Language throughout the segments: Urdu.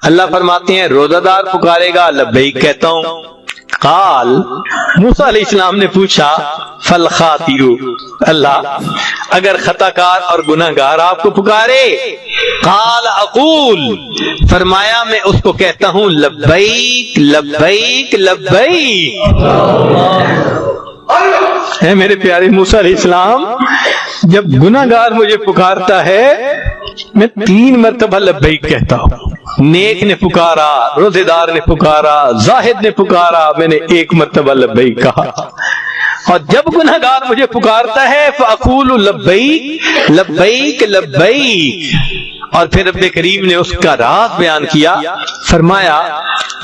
اللہ فرماتے ہیں روزہ دار پکارے گا لبیک کہتا ہوں. قال موسیٰ علیہ السلام نے پوچھا فالخاطئ، اللہ اگر خطا کار اور گناہ گار آپ کو پکارے؟ قال اقول، فرمایا میں اس کو کہتا ہوں لبیک لبیک لبیک. اے میرے پیارے موسیٰ علیہ السلام، جب گناہ گار مجھے پکارتا ہے میں 3 مرتبہ لبیک کہتا ہوں. نیک نے پکارا، روزے دار نے پکارا، زاہد نے پکارا، میں نے 1 مرتبہ لبیک کہا. اور جب گناہ گار مجھے پکارتا ہے فاقول لبیک لبیک لبیک. اور پھر رب کریم نے اس کا راز بیان کیا، فرمایا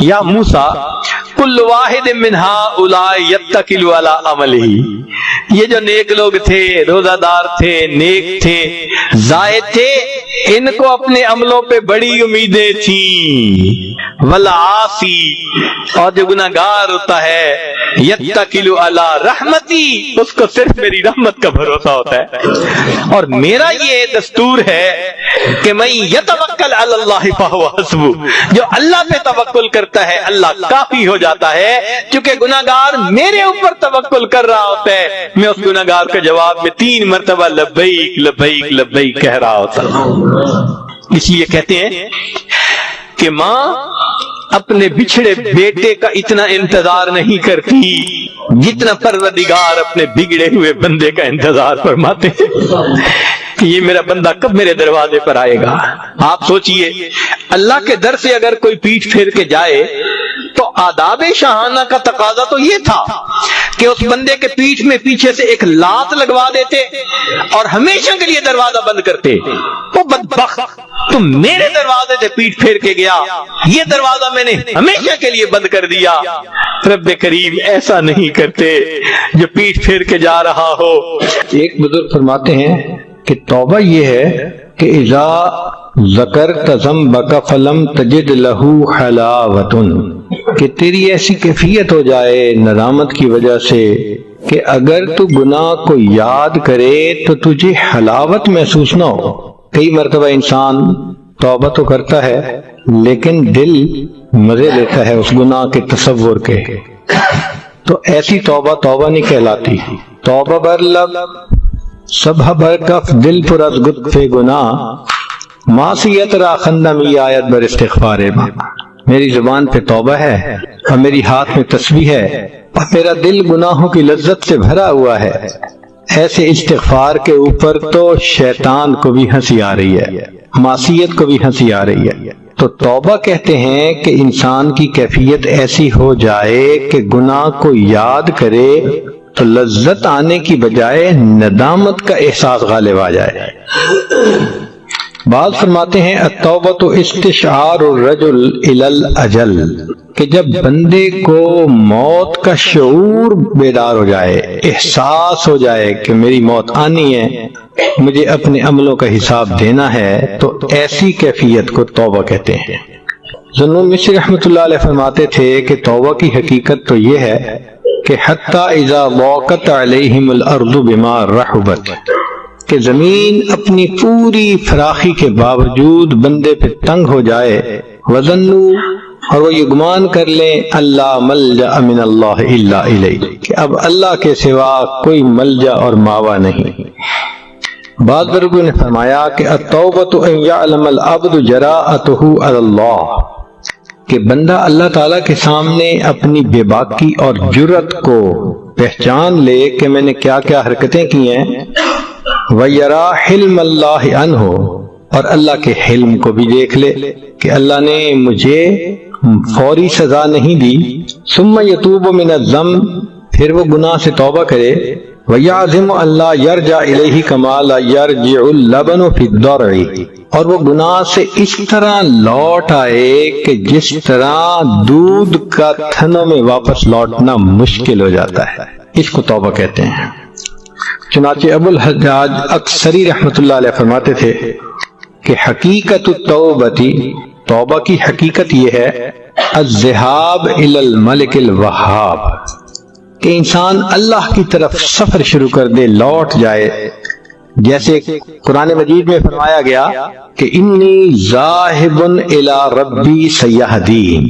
یا موسیٰ کل واحد من ہؤلاء یتکل علی عملہ، یہ جو نیک لوگ تھے، روزہ دار تھے، نیک تھے، زاہد تھے، ان کو اپنے عملوں پہ بڑی امیدیں تھیں. والعاصی، اور جو گناہ گار ہوتا ہے، یتکل علی رحمتی، اس کو صرف میری رحمت کا بھروسہ ہوتا ہے. اور میرا یہ دستور ہے کہ میں یتوکل علی اللہ فہو حسبہ، جو اللہ پہ توکل کرتا ہے اللہ کافی ہو جاتا ہے. کیونکہ گناہ گار میرے اوپر توکل کر رہا ہوتا ہے، میں اس گناہ گار کے جواب میں 3 مرتبہ لبیک لبیک لبیک کہہ رہا ہوتا ہوں. اس لیے کہتے ہیں کہ ماں اپنے بچھڑے بیٹے کا اتنا انتظار نہیں کرتی جتنا پروردگار اپنے بگڑے ہوئے بندے کا انتظار فرماتے ہیں کہ یہ میرا بندہ کب میرے دروازے پر آئے گا. آپ سوچئے اللہ کے در سے اگر کوئی پیٹھ پھیر کے جائے تو آداب شاہانہ کا تقاضا تو یہ تھا کہ اس بندے کے پیٹھ میں پیچھے سے ایک لات لگوا دیتے اور ہمیشہ کے لیے دروازہ بند کرتے. وہ بدبخت تو میرے دروازے سے پیٹھ پھیر کے گیا، یہ دروازہ میں نے ہمیشہ کے لیے بند کر دیا. رب کریم ایسا نہیں کرتے جو پیٹھ پھیر کے جا رہا ہو. ایک بزرگ فرماتے ہیں کہ توبہ یہ ہے کہ اذا ذکرت ذنبک فلم تجد لہ حلاوۃ، کہ تیری ایسی کیفیت ہو جائے ندامت کی وجہ سے کہ اگر تو گناہ کو یاد کرے تو تجھے حلاوت محسوس نہ ہو. کئی مرتبہ انسان توبہ تو کرتا ہے لیکن دل مزے لیتا ہے اس گناہ کے تصور کے، تو ایسی توبہ توبہ نہیں کہلاتی. توبہ بر لب صبح برکف دل پر از گتف گناہ، معصیت را خندمی آیت بر استغفار ماں. میری زبان پہ توبہ ہے اور میری ہاتھ میں تسبیح ہے اور میرا دل گناہوں کی لذت سے بھرا ہوا ہے. ایسے استغفار کے اوپر تو شیطان کو بھی ہنسی آ رہی ہے، معصیت کو بھی ہنسی آ رہی ہے. تو توبہ کہتے ہیں کہ انسان کی کیفیت ایسی ہو جائے کہ گناہ کو یاد کرے تو لذت آنے کی بجائے ندامت کا احساس غالب آ جائے. بعض فرماتے ہیں التوبۃ استشعار الرجل الی الاجل، کہ جب بندے کو موت کا شعور بیدار ہو جائے، احساس ہو جائے کہ میری موت آنی ہے، مجھے اپنے عملوں کا حساب دینا ہے، تو ایسی کیفیت کو توبہ کہتے ہیں. ذنون مصری رحمۃ اللہ علیہ فرماتے تھے کہ توبہ کی حقیقت تو یہ ہے کہ حتی اذا ضاقت علیہم الارض بما رحبت، کہ زمین اپنی پوری فراخی کے باوجود بندے پہ تنگ ہو جائے، وظنوا، اور وہ یہ گمان کر لیں اللہ ملجأ من اللہ الا الیہ، کہ اب اللہ کے سوا کوئی ملجا اور ماوا نہیں. بعض بزرگوں نے فرمایا کہ التوبۃ ان یعلم العبد جراءتہ علی اللہ، کہ بندہ اللہ تعالیٰ کے سامنے اپنی بے باکی اور جرت کو پہچان لے کہ میں نے کیا کیا حرکتیں کی ہیں، وَيَرَا حِلْمَ اللَّهِ عَنْهُ، اور اللہ کے حلم کو بھی دیکھ لے کہ اللہ نے مجھے فوری سزا نہیں دی. ثُمَّ يَتُوبُ مِنَ الذَّنْبِ، پھر وہ گناہ سے توبہ کرے. وَيَعْزِمُ أَلَّا يَرْجَعَ إِلَيْهِ كَمَا لَا يَرْجِعُ اللَّبَنُ فِي الضَّرْعِ، اور وہ گناہ سے اس طرح لوٹ آئے کہ جس طرح دودھ کا تھنوں میں واپس لوٹنا مشکل ہو جاتا ہے. اس کو توبہ کہتے ہیں. چنانچہ ابو الحجاج اکثری رحمۃ اللہ علیہ فرماتے تھے کہ حقیقت التوبتی، توبہ کی حقیقت یہ ہے الذهاب الی الملک الوہاب، کہ انسان اللہ کی طرف سفر شروع کر دے، لوٹ جائے جیسے قرآن مجید میں فرمایا گیا کہ انی ذاہب الی ربی سیہدین۔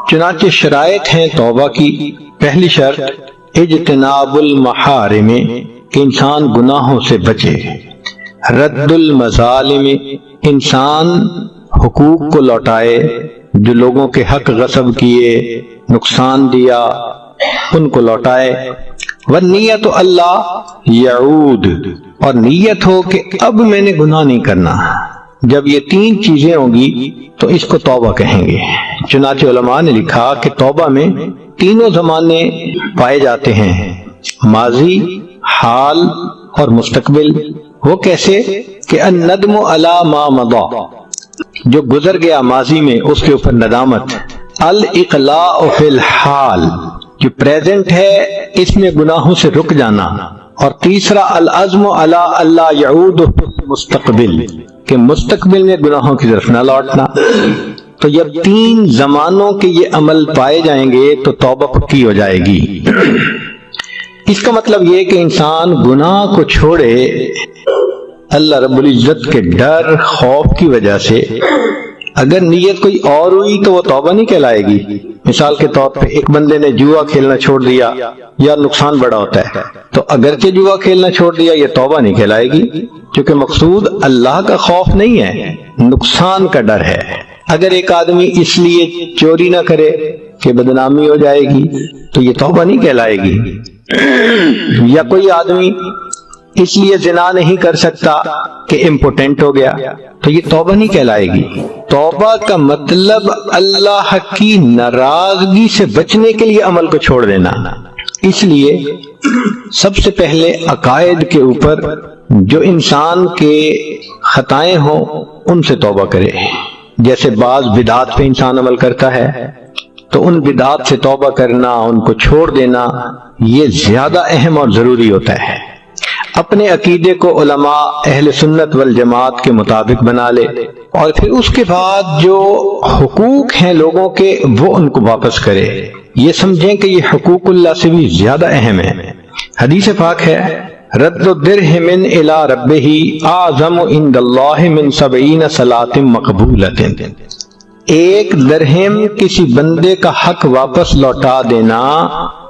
چنانچہ شرائط ہیں توبہ کی۔ پہلی شرط اجتناب المحارم، کہ انسان گناہوں سے بچے۔ رد المظالم، انسان حقوق کو لوٹائے، جو لوگوں کے حق غصب کیے، نقصان دیا، ان کو لوٹائے۔ والنیت اللہ یعود، اور نیت ہو کہ اب میں نے گناہ نہیں کرنا۔ جب یہ تین چیزیں ہوں گی تو اس کو توبہ کہیں گے۔ چنانچہ علماء نے لکھا کہ توبہ میں تینوں زمانے پائے جاتے ہیں، ماضی، حال اور مستقبل۔ وہ کیسے کہ الندم علی ما مضی، جو گزر گیا ماضی میں اس کے اوپر ندامت۔ الاقلاع فی الحال، جو پریزنٹ ہے اس میں گناہوں سے رک جانا۔ اور تیسرا العزم علی اللہ یعود مستقبل، کہ مستقبل میں گناہوں کی طرف نہ لوٹنا۔ تو جب تین زمانوں کے یہ عمل پائے جائیں گے تو توبہ پکی ہو جائے گی۔ اس کا مطلب یہ کہ انسان گناہ کو چھوڑے اللہ رب العزت کے ڈر خوف کی وجہ سے۔ اگر نیت کوئی اور ہوئی تو وہ توبہ نہیں کہلائے گی۔ مثال کے طور پہ ایک بندے نے جوا کھیلنا چھوڑ دیا، یا نقصان بڑا ہوتا ہے، تو اگرچہ جوا کھیلنا چھوڑ دیا یہ توبہ نہیں کہلائے گی، کیونکہ مقصود اللہ کا خوف نہیں ہے، نقصان کا ڈر ہے۔ اگر ایک آدمی اس لیے چوری نہ کرے کہ بدنامی ہو جائے گی تو یہ توبہ نہیں کہلائے گی۔ یا کوئی آدمی اس لیے زنا نہیں کر سکتا کہ امپوٹنٹ ہو گیا تو یہ توبہ نہیں کہلائے گی۔ توبہ کا مطلب اللہ کی ناراضگی سے بچنے کے لیے عمل کو چھوڑ دینا۔ اس لیے سب سے پہلے عقائد کے اوپر جو انسان کے خطائیں ہوں ان سے توبہ کرے۔ جیسے بعض بدعات پہ انسان عمل کرتا ہے تو ان بدعات سے توبہ کرنا، ان کو چھوڑ دینا، یہ زیادہ اہم اور ضروری ہوتا ہے۔ اپنے عقیدے کو علماء اہل سنت والجماعت کے مطابق بنا لے، اور پھر اس کے بعد جو حقوق ہیں لوگوں کے وہ ان کو واپس کرے۔ یہ سمجھیں کہ یہ حقوق اللہ سے بھی زیادہ اہم ہے۔ حدیث پاک ہے رد الدرہم الی ربہ اعظم عند اللہ من 70 صلاۃ مقبولۃ۔ ایک درہم کسی بندے کا حق واپس لوٹا دینا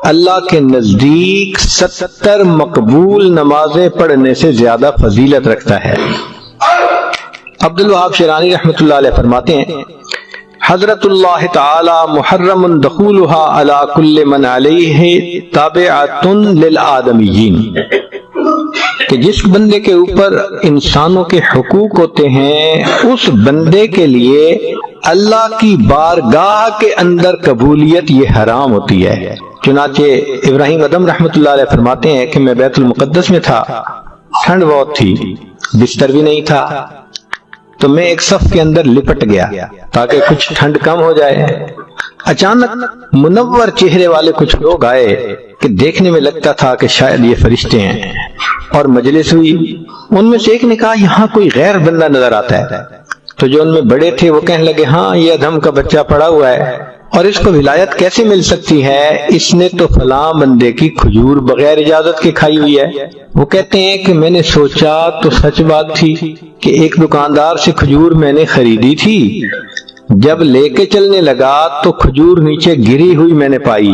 اللہ کے نزدیک 70 مقبول نمازیں پڑھنے سے زیادہ فضیلت رکھتا ہے۔ عبد الوہاب شیرانی رحمۃ اللہ علیہ فرماتے ہیں حضرت اللہ تعالی محرم دخولها علی کل من علیہ تابعۃ للآدمیین، کہ جس بندے کے اوپر انسانوں کے حقوق ہوتے ہیں اس بندے کے لیے اللہ کی بارگاہ کے اندر قبولیت یہ حرام ہوتی ہے۔ چنانچہ ابراہیم ادم رحمۃ اللہ علیہ فرماتے ہیں کہ میں بیت المقدس میں تھا، ٹھنڈ بہت تھی، بستر بھی نہیں تھا، تو میں ایک صف کے اندر لپٹ گیا تاکہ کچھ ٹھنڈ کم ہو جائے۔ اچانک منور چہرے والے کچھ لوگ آئے کہ دیکھنے میں لگتا تھا کہ شاید یہ فرشتے ہیں، اور مجلس ہوئی۔ ان میں سے ایک نے کہا یہاں کوئی غیر بندہ نظر آتا ہے، تو جو ان میں بڑے تھے وہ کہنے لگے ہاں یہ ادھم کا بچہ پڑا ہوا ہے، اور اس کو ولایت کیسے مل سکتی ہے؟ اس نے تو فلاں بندے کی کھجور بغیر اجازت کے کھائی ہوئی ہے۔ وہ کہتے ہیں کہ میں نے سوچا تو سچ بات تھی کہ ایک دکاندار سے کھجور میں نے خریدی تھی، جب لے کے چلنے لگا تو کھجور نیچے گری ہوئی میں نے پائی،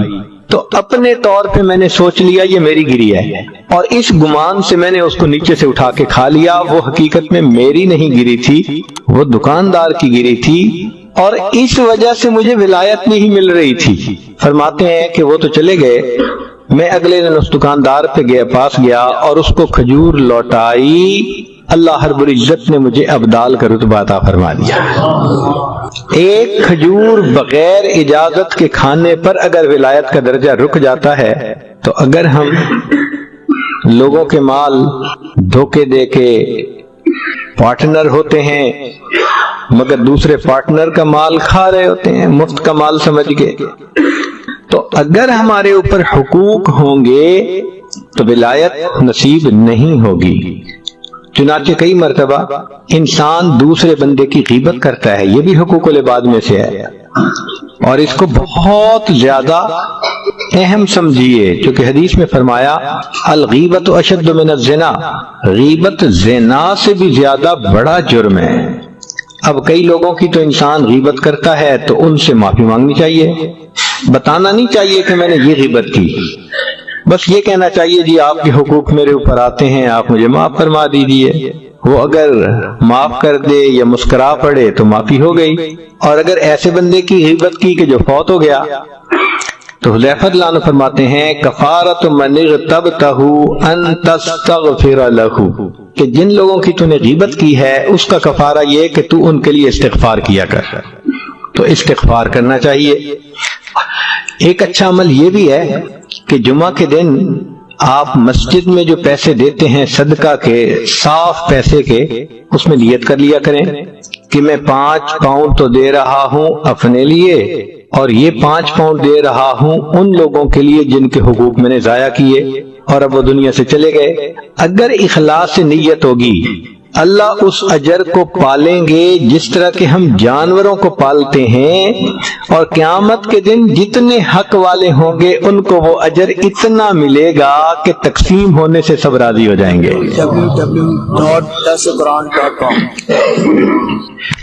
تو اپنے طور پہ میں نے سوچ لیا یہ میری گری ہے، اور اس گمان سے میں نے اس کو نیچے سے اٹھا کے کھا لیا۔ وہ حقیقت میں میری نہیں گری تھی، وہ دکاندار کی گری تھی، اور اس وجہ سے مجھے ولایت نہیں مل رہی تھی۔ فرماتے ہیں کہ وہ تو چلے گئے، میں اگلے دن اس دکاندار پہ پاس گیا اور اس کو کھجور لوٹائی، اللہ رب العزت نے مجھے ابدال کا رتبہ عطا فرما دیا۔ ایک کھجور بغیر اجازت کے کھانے پر اگر ولایت کا درجہ رک جاتا ہے تو اگر ہم لوگوں کے مال دھوکے دے کے پارٹنر ہوتے ہیں مگر دوسرے پارٹنر کا مال کھا رہے ہوتے ہیں مفت کا مال سمجھ کے، تو اگر ہمارے اوپر حقوق ہوں گے تو ولایت نصیب نہیں ہوگی۔ چنانچہ کئی مرتبہ انسان دوسرے بندے کی غیبت کرتا ہے، یہ بھی حقوق العباد میں سے ہے، اور اس کو بہت زیادہ اہم سمجھیے، چونکہ حدیث میں فرمایا الغیبت اشد من الزنا، غیبت زنا سے بھی زیادہ بڑا جرم ہے۔ اب کئی لوگوں کی تو انسان غیبت کرتا ہے تو ان سے معافی مانگنی چاہیے، بتانا نہیں چاہیے کہ میں نے یہ غیبت کی، بس یہ کہنا چاہیے جی آپ کے حقوق میرے اوپر آتے ہیں، آپ مجھے معاف فرما دیجیے۔ وہ اگر معاف کر دے یا مسکرا پڑے تو معافی ہو گئی۔ اور اگر ایسے بندے کی غیبت کی کہ جو فوت ہو گیا تو حذیفہ رضی اللہ عنہ فرماتے ہیں کفارۃ من اغتبتہ ان تستغفر لہ، کہ جن لوگوں کی تو نے غیبت کی ہے اس کا کفارہ یہ کہ تو ان کے لیے استغفار کیا کر، تو استغفار کرنا چاہیے۔ ایک اچھا عمل یہ بھی ہے کہ جمعہ کے دن آپ مسجد میں جو پیسے دیتے ہیں صدقہ کے، صاف پیسے کے، اس میں نیت کر لیا کریں کہ میں 5 پاؤنڈ تو دے رہا ہوں اپنے لیے اور یہ 5 پاؤنڈ دے رہا ہوں ان لوگوں کے لیے جن کے حقوق میں نے ضائع کیے اور اب وہ دنیا سے چلے گئے۔ اگر اخلاص سے نیت ہوگی اللہ اس اجر کو پالیں گے جس طرح کہ ہم جانوروں کو پالتے ہیں، اور قیامت کے دن جتنے حق والے ہوں گے ان کو وہ اجر اتنا ملے گا کہ تقسیم ہونے سے سب راضی ہو جائیں گے۔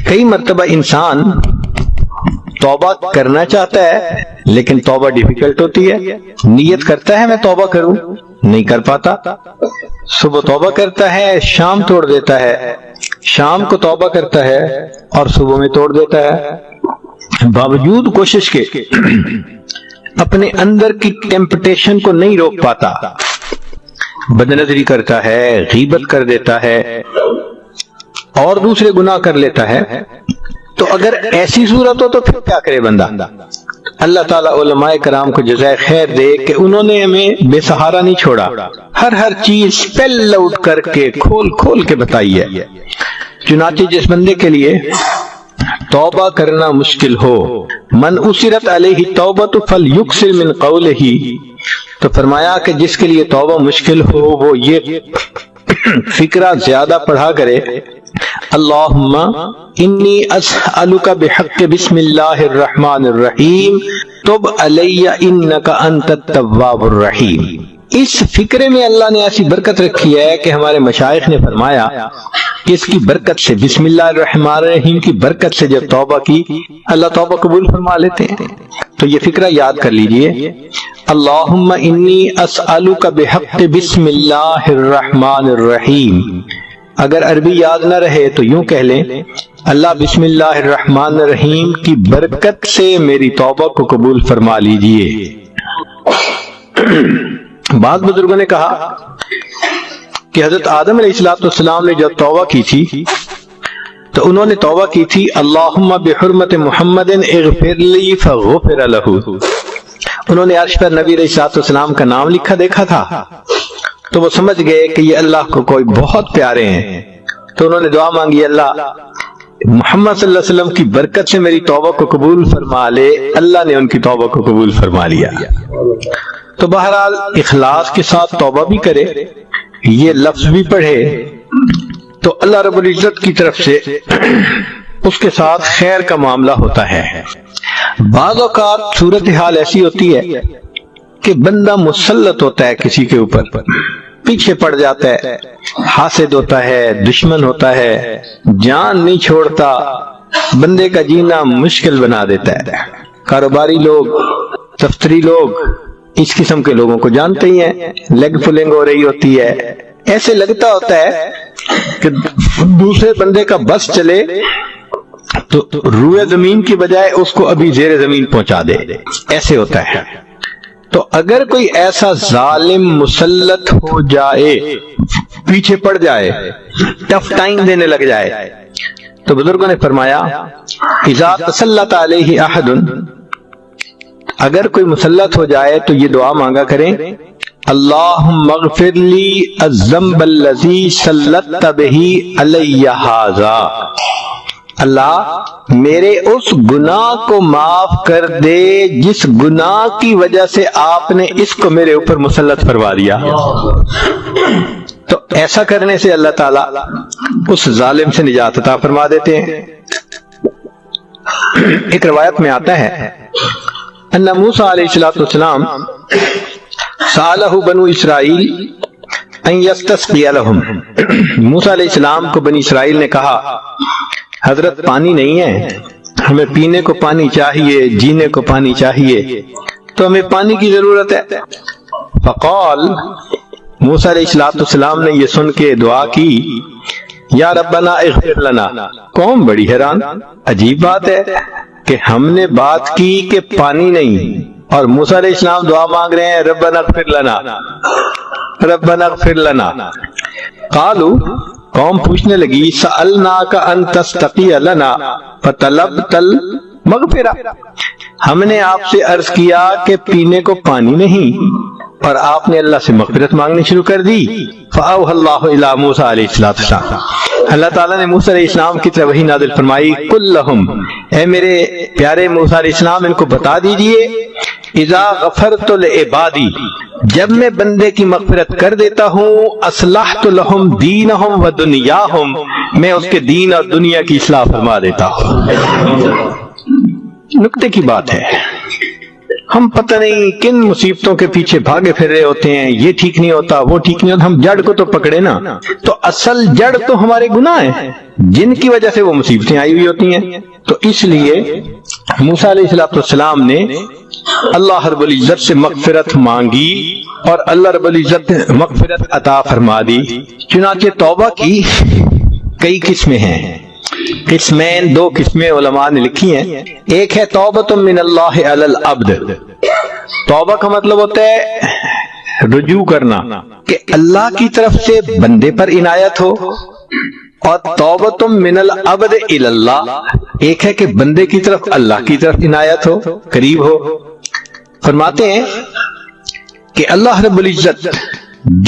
کئی مرتبہ انسان توبہ کرنا چاہتا ہے لیکن توبہ ڈیفیکلٹ ہوتی ہے، نیت کرتا ہے میں توبہ کروں، نہیں کر پاتا، صبح توبہ کرتا ہے شام توڑ دیتا ہے، شام کو توبہ کرتا ہے اور صبح میں توڑ دیتا ہے، باوجود کوشش کے اپنے اندر کی ٹیمپٹیشن کو نہیں روک پاتا، بدنظری کرتا ہے، غیبت کر دیتا ہے اور دوسرے گناہ کر لیتا ہے۔ تو اگر ایسی صورت ہو تو پھر کیا کرے بندہ؟ اللہ تعالیٰ علماء کرام کو جزائے خیر دے کہ انہوں نے ہمیں بے سہارا نہیں چھوڑا، ہر چیز اسپیل آؤٹ کر کے کھول کے بتائی ہے۔ چنانچہ جس بندے کے لیے توبہ کرنا مشکل ہو، من اسرت علیہ توبۃ فلیکثر من قولہ، تو فرمایا کہ جس کے لیے توبہ مشکل ہو وہ یہ فکرہ زیادہ پڑھا کرے، اللہم انی اسألک بحق بسم اللہ الرحمن الرحیم تب علی انک انت التواب الرحیم۔ اس فکرے میں اللہ نے ایسی برکت رکھی ہے کہ ہمارے مشائخ نے فرمایا کہ اس کی برکت سے، بسم اللہ الرحمن الرحیم کی برکت سے جب توبہ کی اللہ توبہ قبول فرما لیتے ہیں۔ تو یہ فکرہ یاد کر لیجئے، اللہم انی اسألک بحق بسم اللہ الرحمن الرحیم۔ اگر عربی یاد نہ رہے تو یوں کہہ لیں، اللہ بسم اللہ الرحمن الرحیم کی برکت سے میری توبہ کو قبول فرما لیجئے۔ بعض بزرگوں نے کہا کہ حضرت آدم علیہ السلام نے جب توبہ کی تھی تو انہوں نے توبہ کی تھی اللہم بحرمت محمد اغفر لی فغفر لہ۔ انہوں نے عرش پر نبی علیہ السلام کا نام لکھا دیکھا تھا تو وہ سمجھ گئے کہ یہ اللہ کو کوئی بہت پیارے ہیں، تو انہوں نے دعا مانگی اللہ محمد صلی اللہ علیہ وسلم کی برکت سے میری توبہ کو قبول فرما لے۔ اللہ نے ان کی توبہ کو قبول فرما لیا۔ تو بہرحال اخلاص کے ساتھ توبہ بھی کرے، یہ لفظ بھی پڑھے تو اللہ رب العزت کی طرف سے اس کے ساتھ خیر کا معاملہ ہوتا ہے۔ بعض اوقات صورتحال ایسی ہوتی ہے کہ بندہ مسلط ہوتا ہے کسی کے اوپر، پیچھے پڑ جاتا ہے، حاسد ہوتا ہے، دشمن ہوتا ہے، جان نہیں چھوڑتا، بندے کا جینا مشکل بنا دیتا ہے۔ کاروباری لوگ، دفتری لوگ اس قسم کے لوگوں کو جانتے ہی ہیں، لیگ پلنگ ہو رہی ہوتی ہے، ایسے لگتا ہوتا ہے کہ دوسرے بندے کا بس چلے تو روئے زمین کی بجائے اس کو ابھی زیر زمین پہنچا دے، ایسے ہوتا ہے۔ تو اگر کوئی ایسا ظالم مسلط ہو جائے، پیچھے پڑ جائے، ٹف ٹائم دینے لگ جائے، تو بزرگوں نے فرمایا اذا تسلط علیہ احد، اگر کوئی مسلط ہو جائے تو یہ دعا مانگا کریں اللہم اغفر لی الذنب الذی سلطت بہ علی ھذا، اللہ میرے اس گناہ کو معاف کر دے جس گناہ کی وجہ سے آپ نے اس کو میرے اوپر مسلط فرما دیا۔ تو ایسا کرنے سے اللہ تعالیٰ اس ظالم سے نجات عطا فرما دیتے ہیں۔ ایک روایت میں آتا ہے ان موسیٰ علیہ السلام سالہ بنو اسرائیل ان یستسقی لہم، موسیٰ علیہ السلام کو بنی اسرائیل نے کہا حضرت پانی نہیں ہے، ہمیں پینے کو پانی چاہیے، جینے کو پانی چاہیے، تو ہمیں پانی کی ضرورت ہے۔ فقال، موسیٰ علیہ السلام نے یہ سن کے دعا کی، یا ربنا اغفر لنا۔ قوم بڑی حیران، عجیب بات ہے کہ ہم نے بات کی کہ پانی نہیں، اور موسیٰ علیہ السلام دعا مانگ رہے ہیں ربنا اغفر لنا، ربنا اغفر لنا۔ قالو، قوم پوچھنے لگی سألناک ان تستقی لنا فطلبت المغفرہ، ہم نے آپ سے عرض کیا کہ پینے کو پانی نہیں، اور آپ نے اللہ سے مغفرت مانگنی شروع کر دی۔ فأوحى اللہ الی موسیٰ علیہ السلام، اللہ تعالیٰ نے موسیٰ علیہ السلام کی طرف وحی نازل فرمائی، قل لہم، اے میرے پیارے موسیٰ علیہ السلام ان کو بتا دیجئے، اذا غفرت لعبادی، جب میں بندے کی مغفرت کر دیتا ہوں، اصلحت لہم دینہم و دنیاہم، میں اس کے دین اور دنیا کی اصلاح فرما دیتا ہوں۔ نکتے کی بات ہے، ہم پتہ نہیں کن مصیبتوں کے پیچھے بھاگے پھر رہے ہوتے ہیں، یہ ٹھیک نہیں ہوتا، وہ ٹھیک نہیں ہوتا، ہم جڑ کو تو پکڑے نا، تو اصل جڑ تو ہمارے گناہ ہیں جن کی وجہ سے وہ مصیبتیں آئی ہوئی ہوتی ہیں۔ تو اس لیے موسیٰ علیہ السلام نے اللہ رب العزت سے مغفرت مانگی اور اللہ رب العزت نے مغفرت عطا فرما دی۔ چنانچہ توبہ کی کئی قسمیں ہیں، قسمین، دو قسمیں علماء نے لکھی ہیں۔ ایک ہے توبۃ من اللہ علی العبد، توبہ کا مطلب ہوتا ہے رجوع کرنا کہ اللہ کی طرف سے بندے پر عنایت ہو، اور توبۃ من العبد الی اللہ، ایک ہے کہ بندے کی طرف اللہ کی طرف عنایت ہو، قریب ہو۔ فرماتے ہیں کہ اللہ رب العزت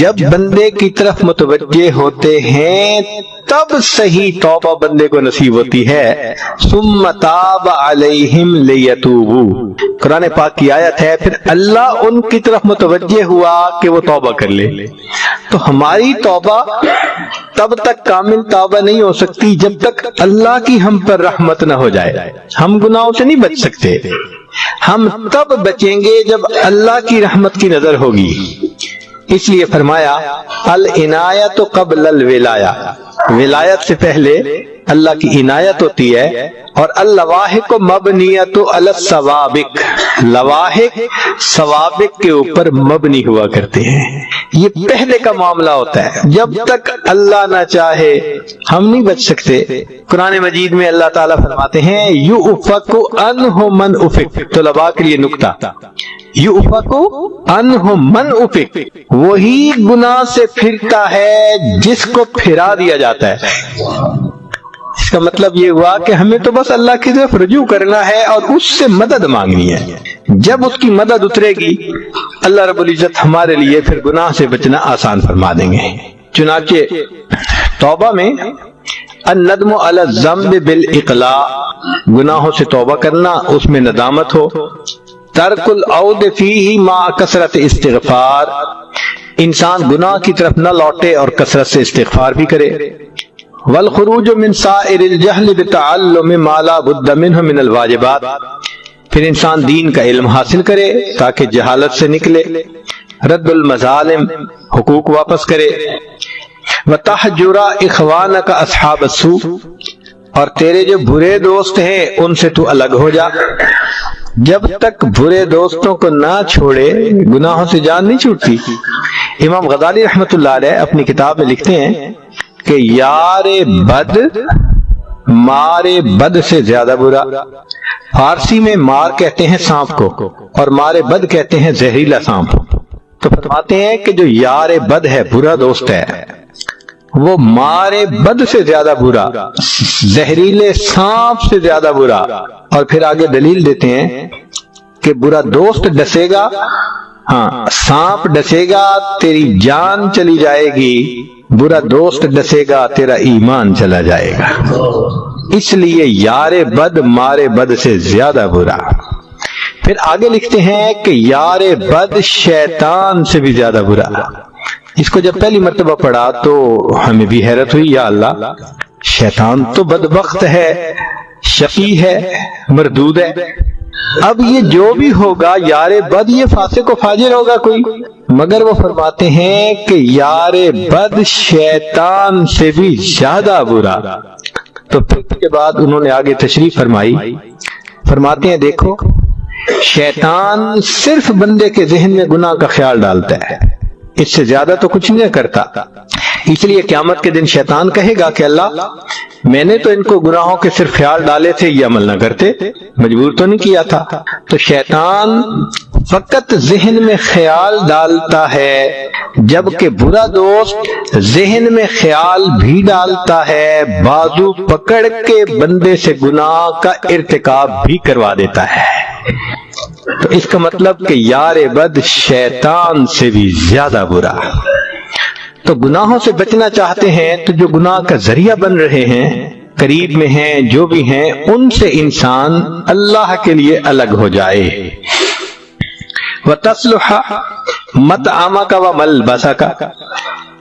جب بندے کی طرف متوجہ ہوتے ہیں تب صحیح توبہ بندے کو نصیب ہوتی ہے۔ ثم تاب علیہم لیتوبوا، قرآن پاک کی آیت ہے، پھر اللہ ان کی طرف متوجہ ہوا کہ وہ توبہ کر لے۔ تو ہماری توبہ تب تک کامل توبہ نہیں ہو سکتی جب تک اللہ کی ہم پر رحمت نہ ہو جائے۔ ہم گناہوں سے نہیں بچ سکتے، ہم تب بچیں گے جب اللہ کی رحمت کی نظر ہوگی۔ اس لیے فرمایا العنایت قبل الولایہ، ولایت سے پہلے اللہ کی عنایت ہوتی ہے، اور اللواحق مبنیۃ علی السوابق، لواحق سوابق کے اوپر مبنی ہوا کرتے ہیں۔ یہ پہلے کا معاملہ ہوتا ہے، جب تک اللہ نہ چاہے ہم نہیں بچ سکتے۔ قرآن مجید میں اللہ تعالیٰ فرماتے ہیں یؤفک عنہ من افک، طلباء کے لیے نکتہ، یؤفک عنہ من افک، وہی گناہ سے پھرتا ہے جس کو پھرا دیا جاتا ہے۔ اس کا مطلب یہ ہوا کہ ہمیں تو بس اللہ کی طرف رجوع کرنا ہے اور اس سے مدد مانگنی ہے۔ جب اس کی مدد اترے گی اللہ رب العزت ہمارے لیے پھر گناہ سے بچنا آسان فرما دیں گے۔ چنانچہ توبہ میں الندم علی الذنب بالاقلاع، گناہوں سے توبہ کرنا، اس میں ندامت ہو۔ ترک العود فیہ مع کثرت استغفار، انسان گناہ کی طرف نہ لوٹے اور کثرت سے استغفار بھی کرے۔ والخروج من سائر الجہل بتعلم ما لا بد منہ من الواجبات، پھر انسان دین کا علم حاصل کرے تاکہ جہالت سے نکلے۔ رد المظالم، حقوق واپس کرے۔ وتحجر اخوانک اصحاب السوء، اور تیرے جو برے دوست ہیں ان سے تو الگ ہو جا۔ جب تک برے دوستوں کو نہ چھوڑے گناہوں سے جان نہیں چھوٹتی۔ امام غزالی رحمۃ اللہ علیہ اپنی کتاب میں لکھتے ہیں کہ یار بد مار بد سے زیادہ برا۔ فارسی میں مار کہتے ہیں سانپ کو اور مار بد کہتے ہیں زہریلا سانپ۔ تو فرماتے ہیں کہ جو یار بد ہے، برا دوست ہے، وہ مار بد سے زیادہ برا، زہریلے سانپ سے زیادہ برا۔ اور پھر آگے دلیل دیتے ہیں کہ برا دوست ڈسے گا، ہاں سانپ ڈسے گا تیری جان چلی جائے گی، برا دوست ڈسے گا تیرا ایمان چلا جائے گا۔ اس لیے یار بد مار بد سے زیادہ برا۔ پھر آگے لکھتے ہیں کہ یار بد شیطان سے بھی زیادہ برا۔ اس کو جب پہلی مرتبہ پڑھا تو ہمیں بھی حیرت ہوئی، یا اللہ، شیطان تو بدبخت ہے، شقی ہے، مردود ہے، اب یہ جو بھی ہوگا یار بد یہ فاسق و فاجر ہوگا کوئی، مگر وہ فرماتے ہیں کہ یار بد شیطان سے بھی زیادہ برا۔ تو پھر اس کے بعد انہوں نے آگے تشریح فرمائی، فرماتے ہیں دیکھو شیطان صرف بندے کے ذہن میں گناہ کا خیال ڈالتا ہے، اس سے زیادہ تو کچھ نہیں کرتا، اس لیے قیامت کے دن شیطان کہے گا کہ اللہ میں نے تو ان کو گناہوں کے صرف خیال ڈالے تھے، یہ عمل نہ کرتے، مجبور تو نہیں کیا تھا۔ تو شیطان فقط ذہن میں خیال ڈالتا ہے، جبکہ برا دوست ذہن میں خیال بھی ڈالتا ہے، بازو پکڑ کے بندے سے گناہ کا ارتکاب بھی کروا دیتا ہے۔ تو اس کا مطلب کہ یار بد شیطان سے بھی زیادہ برا۔ تو گناہوں سے بچنا چاہتے ہیں تو جو گناہ کا ذریعہ بن رہے ہیں، قریب میں ہیں جو بھی ہیں، ان سے انسان اللہ کے لیے الگ ہو جائے۔ وَتَصْلُحَ مَطْعَمَكَ وَمَلْبَسَكَ،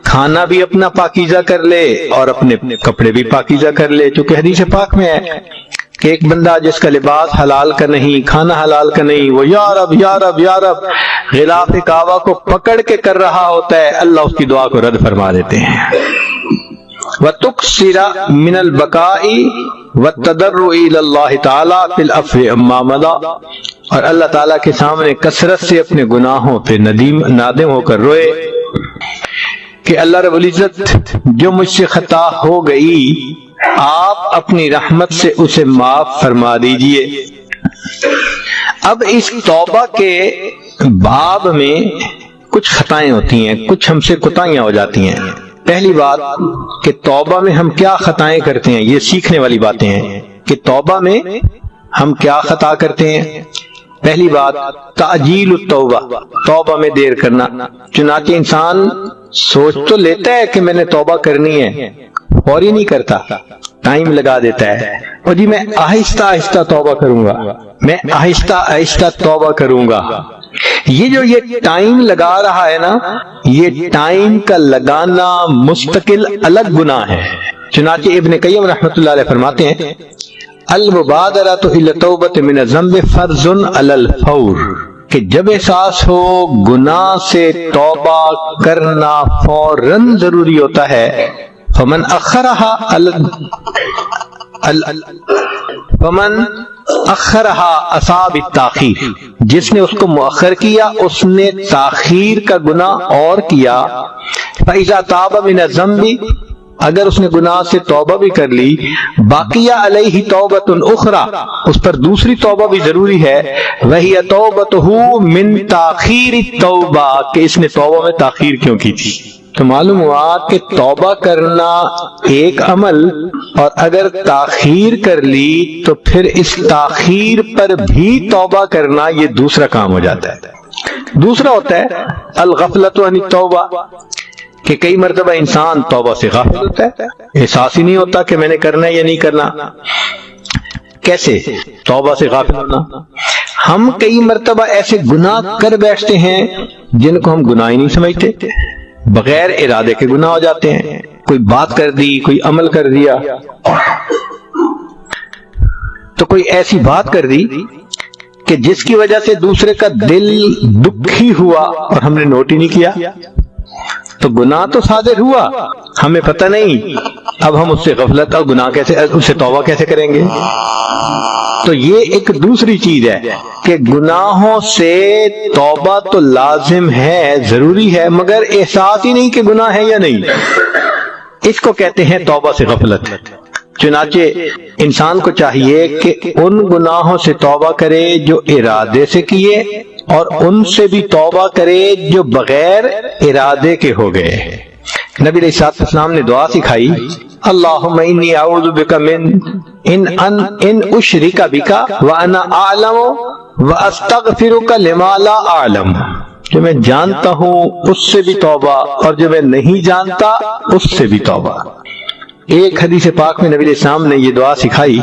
کھانا بھی اپنا پاکیزہ کر لے اور اپنے کپڑے بھی پاکیزہ کر لے، چونکہ حدیث پاک میں ہے کہ ایک بندہ جس کا لباس حلال کا نہیں، کھانا حلال کا نہیں، وہ یا رب یا رب یا رب غلاف کعبہ کو پکڑ کے کر رہا ہوتا ہے، اللہ اس کی دعا کو رد فرما دیتے ہیں۔ وَتُكْثِرَ مِنَ الْبَكَاءِ وَالتَّضَرُّعِ إِلَى اللَّهِ تَعَالَى فِي الْعَفْوِ عَمَّا مَضَىٰ، اور اللہ تعالیٰ کے سامنے کثرت سے اپنے گناہوں پہ نادم ہو کر روئے کہ اللہ رب العزت جو مجھ سے خطا ہو گئی آپ اپنی رحمت سے اسے معاف فرما دیجئے۔ اب اس توبہ کے باب میں کچھ خطائیں ہوتی ہیں، کچھ ہم سے کوتاہیاں ہو جاتی ہیں۔ پہلی بات کہ توبہ میں ہم کیا خطائیں کرتے ہیں، یہ سیکھنے والی باتیں ہیں کہ توبہ میں ہم کیا خطا کرتے ہیں۔ پہلی بات تعجیل التوبہ، توبہ میں دیر کرنا، چنانچہ انسان سوچ تو لیتا ہے کہ میں نے توبہ کرنی ہے، فوری نہیں کرتا، ٹائم لگا دیتا ہے، اور جی میں آہستہ آہستہ توبہ کروں گا، میں آہستہ آہستہ توبہ کروں گا۔ یہ ٹائم لگا رہا ہے نا، یہ ٹائم کا لگانا مستقل الگ گناہ ہے۔ چنانچہ ابن قیم رحمۃ اللہ علیہ فرماتے ہیں المبادرۃ الی التوبۃ من الذنب فرض علی الفور، کہ جب احساس ہو گناہ سے توبہ کرنا فوراً ضروری ہوتا ہے، فمن اخرها اصاب التاخیر، جس نے اس کو مؤخر کیا اس نے تاخیر کا گناہ اور کیا۔ فاذا تاب من الذنب، اگر اس نے گناہ سے توبہ بھی کر لی، باقیہ علیہ توبۃ اخری، اس پر دوسری توبہ بھی ضروری ہے، وہی توبتہ من تاخیر التوبہ، کہ اس نے توبہ میں تاخیر کیوں کی تھی۔ تو معلوم ہوا کہ توبہ کرنا ایک عمل، اور اگر تاخیر کر لی تو پھر اس تاخیر پر بھی توبہ کرنا یہ دوسرا کام ہو جاتا ہے۔ دوسرا ہوتا ہے الغفلۃ عن التوبہ، کہ کئی مرتبہ انسان توبہ سے غافل ہوتا ہے، احساس ہی نہیں ہوتا کہ میں نے کرنا ہے یا نہیں کرنا۔ کیسے توبہ سے غافل ہونا؟ ہم کئی مرتبہ ایسے گناہ کر بیٹھتے ہیں جن کو ہم گناہ ہی نہیں سمجھتے، بغیر ارادے کے گناہ ہو جاتے ہیں، کوئی بات کر دی، کوئی عمل کر دیا، تو کوئی ایسی بات کر دی کہ جس کی وجہ سے دوسرے کا دل دکھی ہوا اور ہم نے نوٹ ہی نہیں کیا، تو گناہ تو صادر ہوا، ہمیں پتہ نہیں، اب ہم اس سے غفلت اور گناہ کیسے، اس سے توبہ کیسے کریں گے؟ تو یہ ایک دوسری چیز ہے کہ گناہوں سے توبہ تو لازم ہے، ضروری ہے، مگر احساس ہی نہیں کہ گناہ ہے یا نہیں، اس کو کہتے ہیں توبہ سے غفلت۔ چنانچہ انسان کو چاہیے کہ ان گناہوں سے توبہ کرے جو ارادے سے کیے، اور ان سے بھی توبہ کرے جو بغیر ارادے کے ہو گئے۔ نبی علیہ الصلوۃ والسلام نے دعا سکھائی، اللہم انی اعوذ بک من ان اشرک بک وانا اعلم واستغفرک لما لا اعلم، جو میں جانتا ہوں اس سے بھی توبہ، اور جو میں نہیں جانتا اس سے بھی توبہ۔ ایک حدیث پاک میں نبی علیہ السلام نے یہ دعا سکھائی،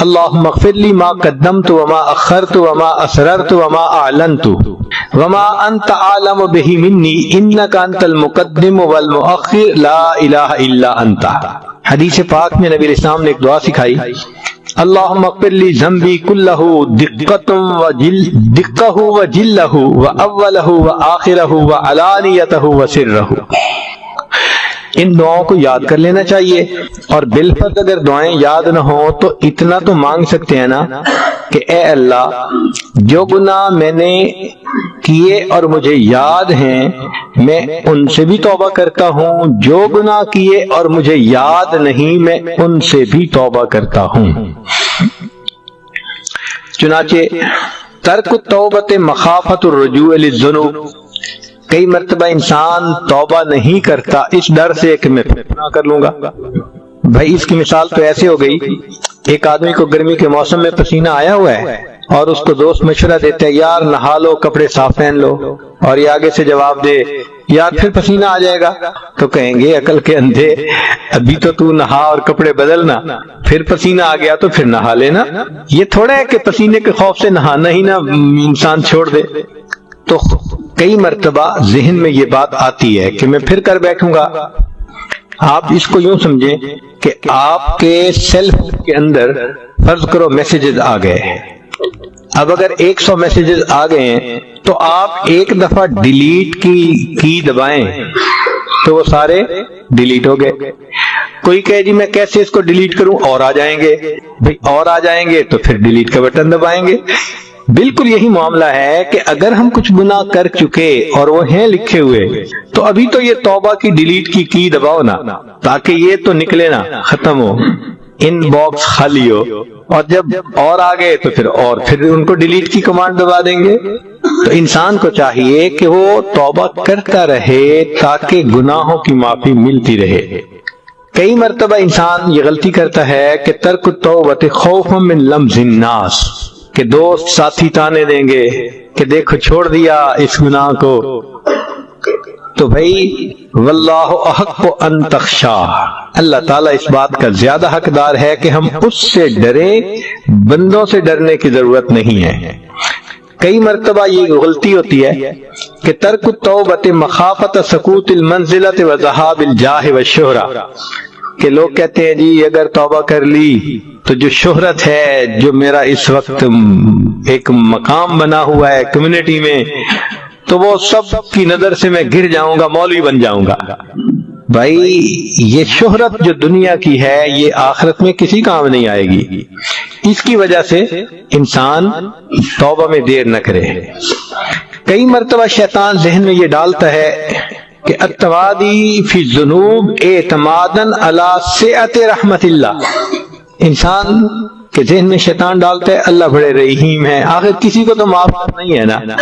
اللہم اغفر لی ما قدمت وما اخرت وما اسررت وما اعلنت وما انت عالم بہ منی انک انت المقدم والمؤخر لا الہ الا انت۔ حدیث پاک میں نبی علیہ السلام نے ایک دعا سکھائی اللہم اغفر لی ذنبی کلہ دقہ و جلہ و اولہ و آخرہ و علانیتہ و سرہ. ان دعاؤں کو یاد کر لینا چاہیے، اور بالفرض اگر دعائیں یاد نہ ہوں تو اتنا تو مانگ سکتے ہیں نا کہ اے اللہ جو گناہ میں نے کیے اور مجھے یاد ہیں میں ان سے بھی توبہ کرتا ہوں، جو گناہ کیے اور مجھے یاد نہیں میں ان سے بھی توبہ کرتا ہوں. چنانچہ ترک التوبۃ مخافۃ الرجوع للذنوب، کئی مرتبہ انسان توبہ نہیں کرتا اس ڈر سے کہ میں پھر گناہ کر لوں گا. بھائی اس کی مثال تو ایسے ہو گئی، ایک آدمی کو گرمی کے موسم میں پسینہ آیا ہوا ہے اور اس کو دوست مشورہ دیتے ہیں یار نہا لو، کپڑے صاف پہن لو، اور یہ آگے سے جواب دے یار پھر پسینہ آ جائے گا. تو کہیں گے عقل کے اندھے، ابھی تو نہا اور کپڑے بدلنا، پھر پسینہ آ گیا تو پھر نہا لینا. یہ تھوڑا ہے کہ پسینے کے خوف سے نہانا ہی نہ انسان چھوڑ دے. تو کئی مرتبہ ذہن میں یہ بات آتی ہے کہ میں پھر کر بیٹھوں گا. آپ اس کو یوں سمجھیں کہ آپ کے سیل فون کے اندر فرض کرو میسیجز آ گئے. اب اگر 100 میسیجز آ گئے ہیں تو آپ ایک دفعہ ڈیلیٹ کی دبائیں تو وہ سارے ڈیلیٹ ہو گئے. کوئی کہے جی میں کیسے اس کو ڈیلیٹ کروں، اور آ جائیں گے. بھئی اور آ جائیں گے تو پھر ڈیلیٹ کا بٹن دبائیں گے. بالکل یہی معاملہ ہے کہ اگر ہم کچھ گناہ کر چکے اور وہ ہیں لکھے ہوئے تو ابھی تو یہ توبہ کی ڈیلیٹ کی دباؤ نا، تاکہ یہ تو نکلے نا، ختم ہو، ان باکس خالی ہو. اور جب اور آ گئے تو پھر ان کو ڈیلیٹ کی کمانڈ دبا دیں گے. تو انسان کو چاہیے کہ وہ توبہ کرتا رہے تاکہ گناہوں کی معافی ملتی رہے. کئی مرتبہ انسان یہ غلطی کرتا ہے کہ ترک التوبۃ خوفا من لمز الناس، کہ دوست ساتھی تانے دیں گے کہ دیکھو چھوڑ دیا اس گناہ کو. تو بھائی واللہ احق ان تخشا، اللہ تعالیٰ اس بات کا زیادہ حقدار ہے کہ ہم اس سے ڈریں، بندوں سے ڈرنے کی ضرورت نہیں ہے. کئی مرتبہ یہ غلطی ہوتی ہے کہ ترک التوبۃ مخافۃ سقوط المنزلۃ وذہاب الجاہ والشہرہ، کہ لوگ کہتے ہیں جی اگر توبہ کر لی تو جو شہرت ہے، جو میرا اس وقت ایک مقام بنا ہوا ہے کمیونٹی میں، تو وہ سب کی نظر سے میں گر جاؤں گا، مولوی بن جاؤں گا. بھائی یہ شہرت جو دنیا کی ہے یہ آخرت میں کسی کام نہیں آئے گی. اس کی وجہ سے انسان توبہ میں دیر نہ کرے. کئی مرتبہ شیطان ذہن میں یہ ڈالتا ہے کہ التوادی فی الذنوب اعتمادا علی سعۃ رحمت اللہ، انسان کے ذہن میں شیطان ڈالتا ہے اللہ بڑے رحیم ہے، آخر کسی کو تو معاف کرنا ہی ہے نا.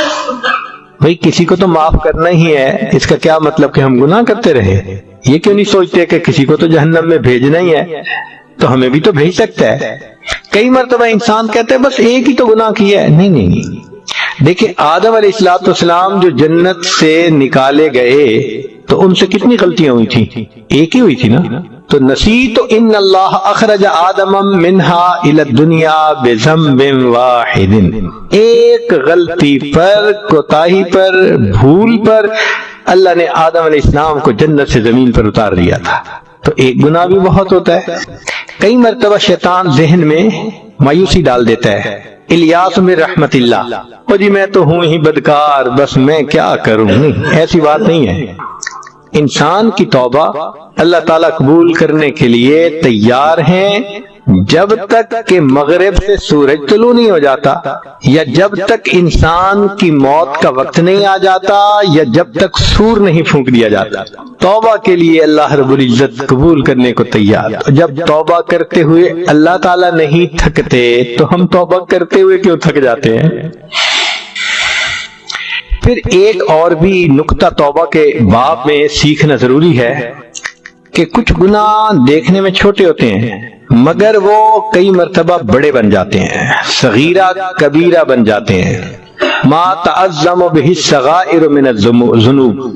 بھئی کسی کو تو معاف کرنا ہی ہے، اس کا کیا مطلب کہ ہم گناہ کرتے رہے؟ یہ کیوں نہیں سوچتے کہ کسی کو تو جہنم میں بھیجنا ہی ہے، تو ہمیں بھی تو بھیج سکتا ہے. کئی مرتبہ انسان کہتے ہیں بس ایک ہی تو گناہ کیا ہے. نہیں، دیکھیں آدم علیہ السلام جو جنت سے نکالے گئے تو ان سے کتنی غلطیاں ہوئی تھی؟ ایک ہی ہوئی تھی نا. تو نسیت ان اللہ اخرج آدم منہا الی الدنیا بذنب واحد، ایک غلطی پر، کوتاہی پر، بھول پر اللہ نے آدم علیہ السلام کو جنت سے زمین پر اتار دیا تھا. تو ایک گناہ بھی بہت ہوتا ہے. کئی مرتبہ شیطان ذہن میں مایوسی ڈال دیتا ہے، الیاس من رحمت اللہ، او جی میں تو ہوں ہی بدکار، بس میں کیا کروں. ایسی بات نہیں ہے. انسان کی توبہ اللہ تعالیٰ قبول کرنے کے لیے تیار ہیں جب تک کہ مغرب سے سورج طلوع نہیں ہو جاتا، یا جب تک انسان کی موت کا وقت نہیں آ جاتا، یا جب تک سور نہیں پھونک دیا جاتا. توبہ کے لیے اللہ رب العزت قبول کرنے کو تیار. جب توبہ کرتے ہوئے اللہ تعالیٰ نہیں تھکتے تو ہم توبہ کرتے ہوئے کیوں تھک جاتے ہیں؟ پھر ایک اور بھی نقطہ توبہ کے باب میں سیکھنا ضروری ہے کہ کچھ گناہ دیکھنے میں چھوٹے ہوتے ہیں مگر وہ کئی مرتبہ بڑے بن جاتے ہیں، صغیرہ کبیرہ بن جاتے ہیں. ما تعظم بہ الصغائر من الذنوب،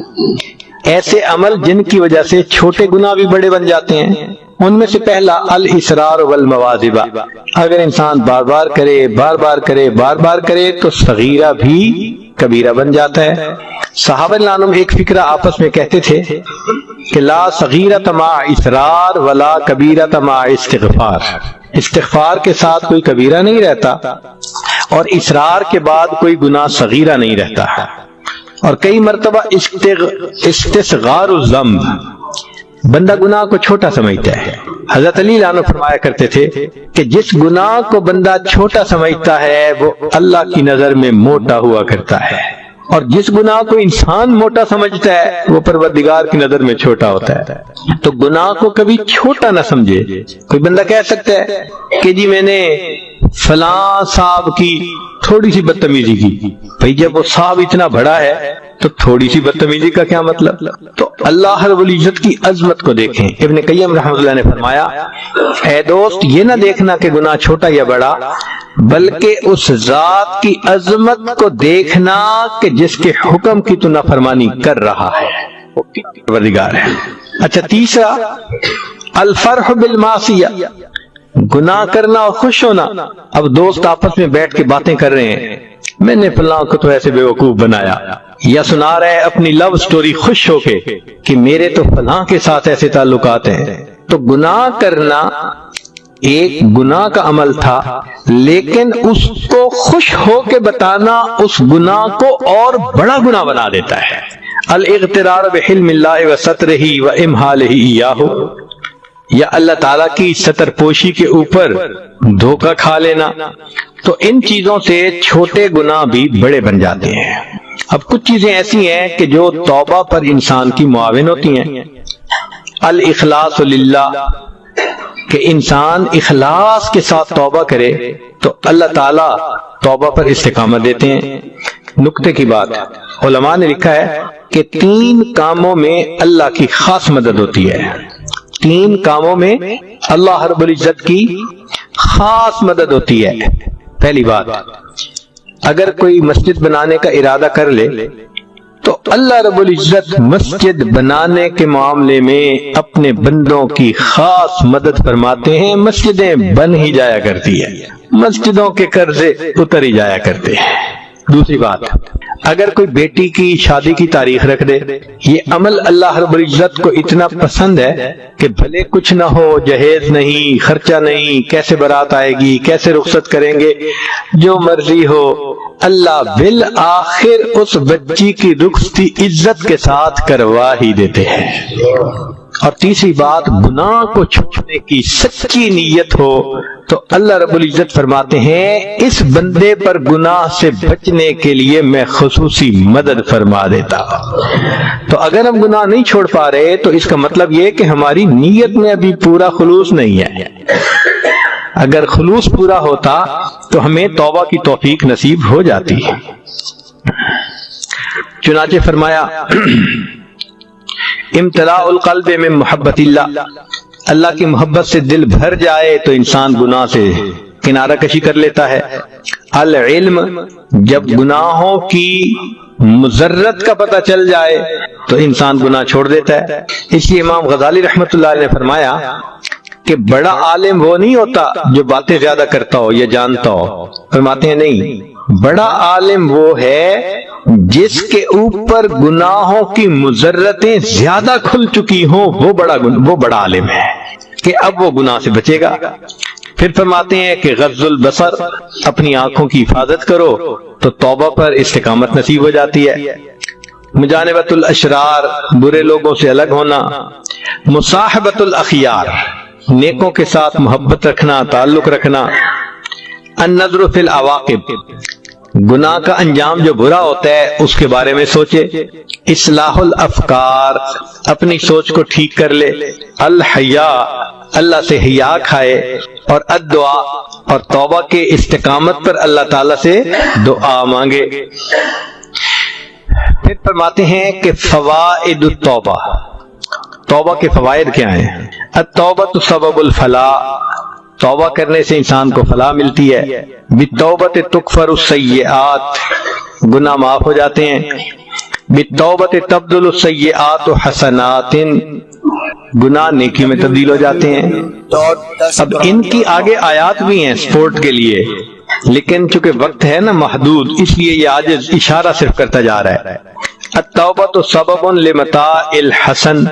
ایسے عمل جن کی وجہ سے چھوٹے گناہ بھی بڑے بن جاتے ہیں. ان میں سے پہلا الاصرار والمواظبہ، اگر انسان بار بار کرے تو صغیرہ بھی کبیرہ بن جاتا ہے۔ صحابہ رضوان ایک فکرہ آپس میں کہتے تھے کہ لا صغیرۃ مع اصرار ولا کبیرۃ مع استغفار، استغفار کے ساتھ کوئی کبیرہ نہیں رہتا اور اصرار کے بعد کوئی گناہ صغیرہ نہیں رہتا، اور کئی مرتبہ استصغار الذنب، بندہ گناہ کو چھوٹا سمجھتا ہے۔ حضرت علی عنہ فرمایا کرتے تھے کہ جس گناہ کو بندہ چھوٹا سمجھتا ہے وہ اللہ کی نظر میں موٹا ہوا کرتا ہے، اور جس گناہ کو انسان موٹا سمجھتا ہے وہ پروردگار کی نظر میں چھوٹا ہوتا ہے۔ تو گناہ کو کبھی چھوٹا نہ سمجھے۔ کوئی بندہ کہہ سکتا ہے کہ جی میں نے فلاں صاحب کی تھوڑی سی بدتمیزی کی، بھئی جب وہ صاحب اتنا بڑا ہے تو تھوڑی سی بدتمیزی کا کیا مطلب؟ تو اللہ رب العزت کی عظمت کو دیکھیں۔ ابن قیم رحمۃ اللہ نے فرمایا اے دوست یہ نہ دیکھنا کہ گناہ چھوٹا یا بڑا، بلکہ اس ذات کی عظمت کو دیکھنا کہ جس کے حکم کی تو نافرمانی کر رہا ہے، وہ پروردگار ہے۔ اچھا تیسرا الفرح بالمعصیہ، گناہ کرنا اور خوش ہونا۔ اب دوست آپس میں بیٹھ کے باتیں کر رہے ہیں، میں نے فلاں کو تو ایسے بیوقوف بنایا، یا سنا رہے اپنی لو سٹوری خوش ہو کے کہ میرے تو فلاں کے ساتھ ایسے تعلقات ہیں۔ تو گناہ کرنا ایک گناہ کا عمل تھا، لیکن اس کو خوش ہو کے بتانا اس گناہ کو اور بڑا گناہ بنا دیتا ہے۔ الاغترار بحلم اللہ وسترہ وامحالہ ایاہ، یا اللہ تعالیٰ کی ستر پوشی کے اوپر دھوکہ کھا لینا۔ تو ان چیزوں سے چھوٹے گناہ بھی بڑے بن جاتے ہیں۔ اب کچھ چیزیں ایسی ہیں کہ جو توبہ پر انسان کی معاون ہوتی ہیں۔ الاخلاص للہ، کہ انسان اخلاص کے ساتھ توبہ کرے تو اللہ تعالیٰ توبہ پر استقامت دیتے ہیں۔ نکتے کی بات، علماء نے لکھا ہے کہ 3 کاموں میں اللہ کی خاص مدد ہوتی ہے۔ 3 کاموں میں اللہ رب العزت کی خاص مدد ہوتی ہے۔ پہلی بات، اگر کوئی مسجد بنانے کا ارادہ کر لے تو اللہ رب العزت مسجد بنانے کے معاملے میں اپنے بندوں کی خاص مدد فرماتے ہیں۔ مسجدیں بن ہی جایا کرتی ہے، مسجدوں کے قرضے اتر ہی جایا کرتے ہیں۔ دوسری بات، اگر کوئی بیٹی کی شادی کی تاریخ رکھ دے، یہ عمل اللہ رب العزت کو اتنا پسند ہے کہ بھلے کچھ نہ ہو، جہیز نہیں، خرچہ نہیں، کیسے بارات آئے گی، کیسے رخصت کریں گے، جو مرضی ہو، اللہ بالآخر اس بچی کی رخصتی عزت کے ساتھ کروا ہی دیتے ہیں۔ اور تیسری بات، گناہ کو چھوڑنے کی سچی نیت ہو تو اللہ رب العزت فرماتے ہیں اس بندے پر گناہ سے بچنے کے لیے میں خصوصی مدد فرما دیتا ہوں۔ تو اگر ہم گناہ نہیں چھوڑ پا رہے تو اس کا مطلب یہ کہ ہماری نیت میں ابھی پورا خلوص نہیں ہے۔ اگر خلوص پورا ہوتا تو ہمیں توبہ کی توفیق نصیب ہو جاتی۔ چنانچہ فرمایا امتلاء القلب من محبت اللہ کی محبت سے دل بھر جائے تو انسان گناہ سے کنارہ کشی کر لیتا ہے۔ العلم، جب گناہوں کی مضرت کا پتہ چل جائے تو انسان گناہ چھوڑ دیتا ہے۔ اس لیے امام غزالی رحمۃ اللہ علیہ نے فرمایا کہ بڑا عالم وہ نہیں ہوتا جو باتیں زیادہ کرتا ہو یا جانتا ہو، فرماتے ہیں نہیں، بڑا عالم وہ ہے جس کے اوپر گناہوں کی مضرتیں زیادہ کھل چکی ہوں، وہ بڑا عالم ہے کہ اب وہ گناہ سے بچے گا۔ پھر فرماتے ہیں کہ غض البصر، اپنی آنکھوں کی حفاظت کرو تو توبہ پر استقامت نصیب ہو جاتی ہے۔ مجانبت الاشرار، برے لوگوں سے الگ ہونا۔ مصاحبت الاخیار، نیکوں کے ساتھ محبت رکھنا، تعلق رکھنا۔ النظر فی العواقب، گناہ کا انجام جو برا ہوتا ہے اس کے بارے میں سوچے۔ اصلاح الافکار، اپنی سوچ کو ٹھیک کر لے۔ الحیاء، اللہ سے حیا کھائے۔ اور الدعاء، اور توبہ کے استقامت پر اللہ تعالیٰ سے دعا مانگے۔ پھر فرماتے ہیں کہ فوائد التوبہ، توبہ کے فوائد کیا ہیں؟ التوبہ سبب الفلاح، توبہ کرنے سے انسان کو فلاح ملتی ہے۔ بالتوبۃ تکفر السیئات، گناہ معاف ہو جاتے ہیں۔ بالتوبۃ تبدل السیئات حسنات، گناہ نیکی میں تبدیل ہو جاتے ہیں۔ اب ان کی آگے آیات بھی ہیں سپورٹ کے لیے لیکن چونکہ وقت ہے نا محدود، اس لیے یہ آج اشارہ صرف کرتا جا رہا ہے۔ التوبۃ سبب لمتاع الحسن،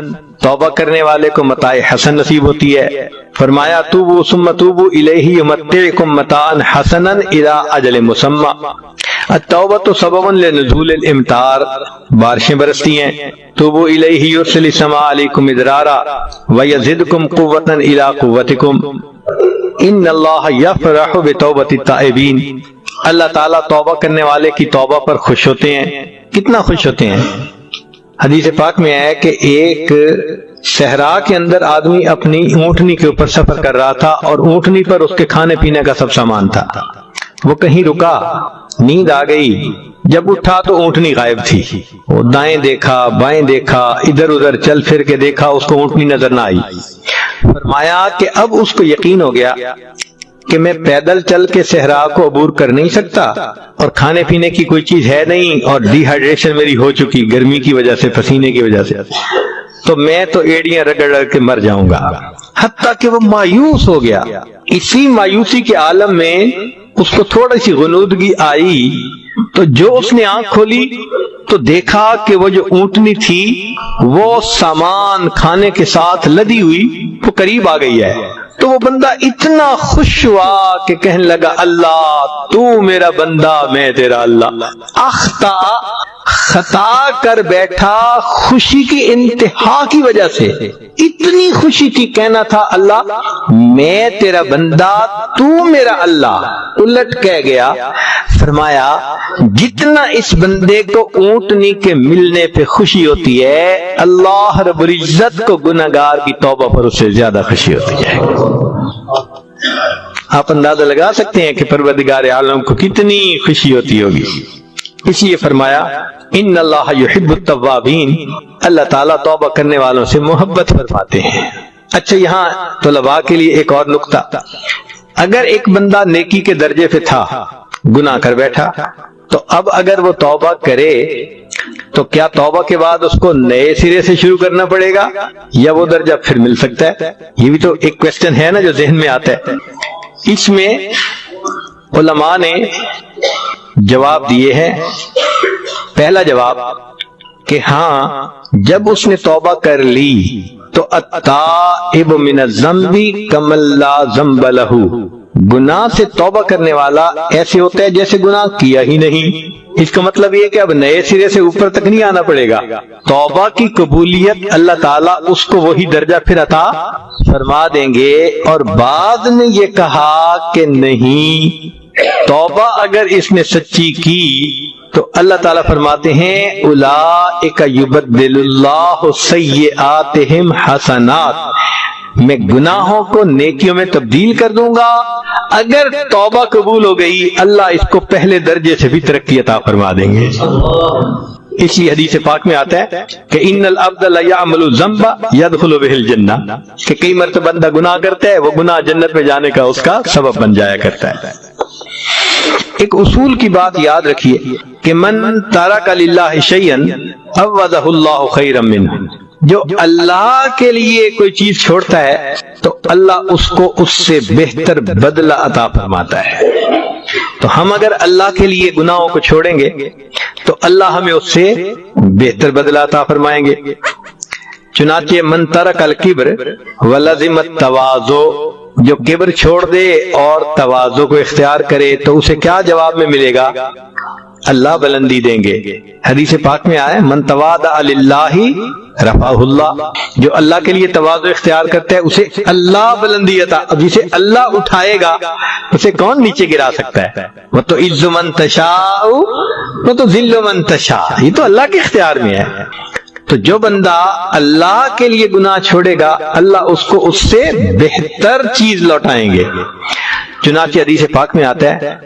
توبہ کرنے والے کو متاع حسن نصیب ہوتی ہے۔ فرمایا توبوا ثم توبوا الیہ یمتعکم متاعا حسنا الی اجل مسمى۔ التوبۃ سبب لنزول الامطار، بارشیں برستی ہیں۔ توبوا الیہ یرسل السماء علیکم مدرارا ویزدکم قوۃ الی قوتکم ان اللہ یفرح بتوبۃ التائبین۔ اللہ تعالیٰ توبہ کرنے والے کی توبہ پر خوش ہوتے ہیں۔ کتنا خوش ہوتے ہیں؟ حدیث پاک میں ہے کہ ایک صحرا کے اندر آدمی اپنی اونٹنی کے اوپر سفر کر رہا تھا اور اونٹنی پر اس کے کھانے پینے کا سب سامان تھا۔ وہ کہیں رکا، نیند آ گئی، جب اٹھا تو اونٹنی غائب تھی۔ وہ دائیں دیکھا، بائیں دیکھا، ادھر ادھر چل پھر کے دیکھا، اس کو اونٹنی نظر نہ آئی۔ فرمایا کہ اب اس کو یقین ہو گیا کہ میں پیدل چل کے صحرا کو عبور کر نہیں سکتا، اور کھانے پینے کی کوئی چیز ہے نہیں، اور ڈی ہائیڈریشن میری ہو چکی گرمی کی وجہ سے، پسینے کی وجہ سے، تو میں تو ایڑیاں رگڑ رگڑ کے مر جاؤں گا۔ حتیٰ کہ وہ مایوس ہو گیا۔ اسی مایوسی کے عالم میں اس کو تھوڑی سی غنودگی آئی، تو جو اس نے آنکھ کھولی تو دیکھا کہ وہ جو اونٹنی تھی وہ سامان کھانے کے ساتھ لدی ہوئی وہ قریب آ گئی ہے۔ تو وہ بندہ اتنا خوش ہوا کہ کہنے لگا اللہ تو میرا بندہ میں تیرا اللہ۔ اخطا، خطا کر بیٹھا خوشی کی انتہا کی وجہ سے، اتنی خوشی تھی، کہنا تھا اللہ میں تیرا بندہ تو میرا اللہ، الٹ کہہ گیا۔ فرمایا جتنا اس بندے کو اونٹنی کے ملنے پہ خوشی ہوتی ہے، اللہ رب العزت کو گناہگار کی توبہ پر اس سے زیادہ خوشی ہوتی ہے۔ آپ اندازہ لگا سکتے ہیں کہ پروردگار عالم کو کتنی خوشی ہوتی ہوگی۔ اس لیے فرمایا ان اللہ یحب التوابین، اللہ تعالیٰ توبہ کرنے والوں سے محبت فرماتے ہیں۔ اچھا، یہاں طلباء کے لیے ایک اور نقطہ، اگر ایک بندہ نیکی کے درجے پہ تھا، گناہ کر بیٹھا، تو اب اگر وہ توبہ کرے تو کیا توبہ کے بعد اس کو نئے سرے سے شروع کرنا پڑے گا، یا وہ درجہ پھر مل سکتا ہے؟ یہ بھی تو ایک کویسچن ہے نا جو ذہن میں آتا ہے۔ اس میں علماء نے جواب دیے ہیں۔ پہلا جواب کہ ہاں، جب اس نے توبہ کر لی تو التائب من الذنب کمن لا ذنب لہ، گناہ سے توبہ کرنے والا ایسے ہوتا ہے جیسے گناہ کیا ہی نہیں۔ اس کا مطلب یہ کہ اب نئے سرے سے اوپر تک نہیں آنا پڑے گا۔ توبہ کی قبولیت اللہ تعالیٰ اس کو وہی درجہ پھر عطا فرما دیں گے۔ اور بعد نے یہ کہا کہ نہیں، توبہ اگر اس نے سچی کی تو اللہ تعالیٰ فرماتے ہیں اولئک یبدل اللہ سیئاتہم حسنات، میں گناہوں کو نیکیوں میں تبدیل کر دوں گا۔ اگر توبہ قبول ہو گئی، اللہ اس کو پہلے درجے سے بھی ترقی عطا فرما دیں گے۔ اس لیے حدیث پاک میں آتا ہے کہ ان العبد لیعمل الذنب یدخل بہ الجنہ، کہ کئی مرتبہ بندہ گناہ کرتا ہے، وہ گناہ جنت میں جانے کا اس کا سبب بن جایا کرتا ہے۔ ایک اصول کی بات یاد رکھیے کہ من ترک للہ شیئا عوضہ اللہ خیرا منہ، جو اللہ کے لیے کوئی چیز چھوڑتا ہے تو اللہ اس کو اس سے بہتر بدلہ عطا فرماتا ہے۔ تو ہم اگر اللہ کے لیے گناہوں کو چھوڑیں گے تو اللہ ہمیں اس سے بہتر بدلہ عطا فرمائیں گے۔ چنانچہ من ترک الکبر ولزم التواضع، جو کبر چھوڑ دے اور تواضع کو اختیار کرے تو اسے کیا جواب میں ملے گا؟ اللہ بلندی دیں گے۔ حدیث پاک میں آیا من تواضع للہ رفعہ اللہ، جو اللہ کے لیے تواضع اختیار کرتا ہے اسے اللہ بلندی عطا، جسے اللہ اٹھائے گا اسے کون نیچے گرا سکتا ہے؟ وَتُعِزُّ مَن تَشَاءُ وَتُذِلُّ مَن تَشَاءُ، یہ تو اللہ کے اختیار میں ہے۔ تو جو بندہ اللہ کے لیے گناہ چھوڑے گا اللہ اس کو اس سے بہتر چیز لوٹائیں گے۔ چنانچہ حدیث پاک میں آتا ہے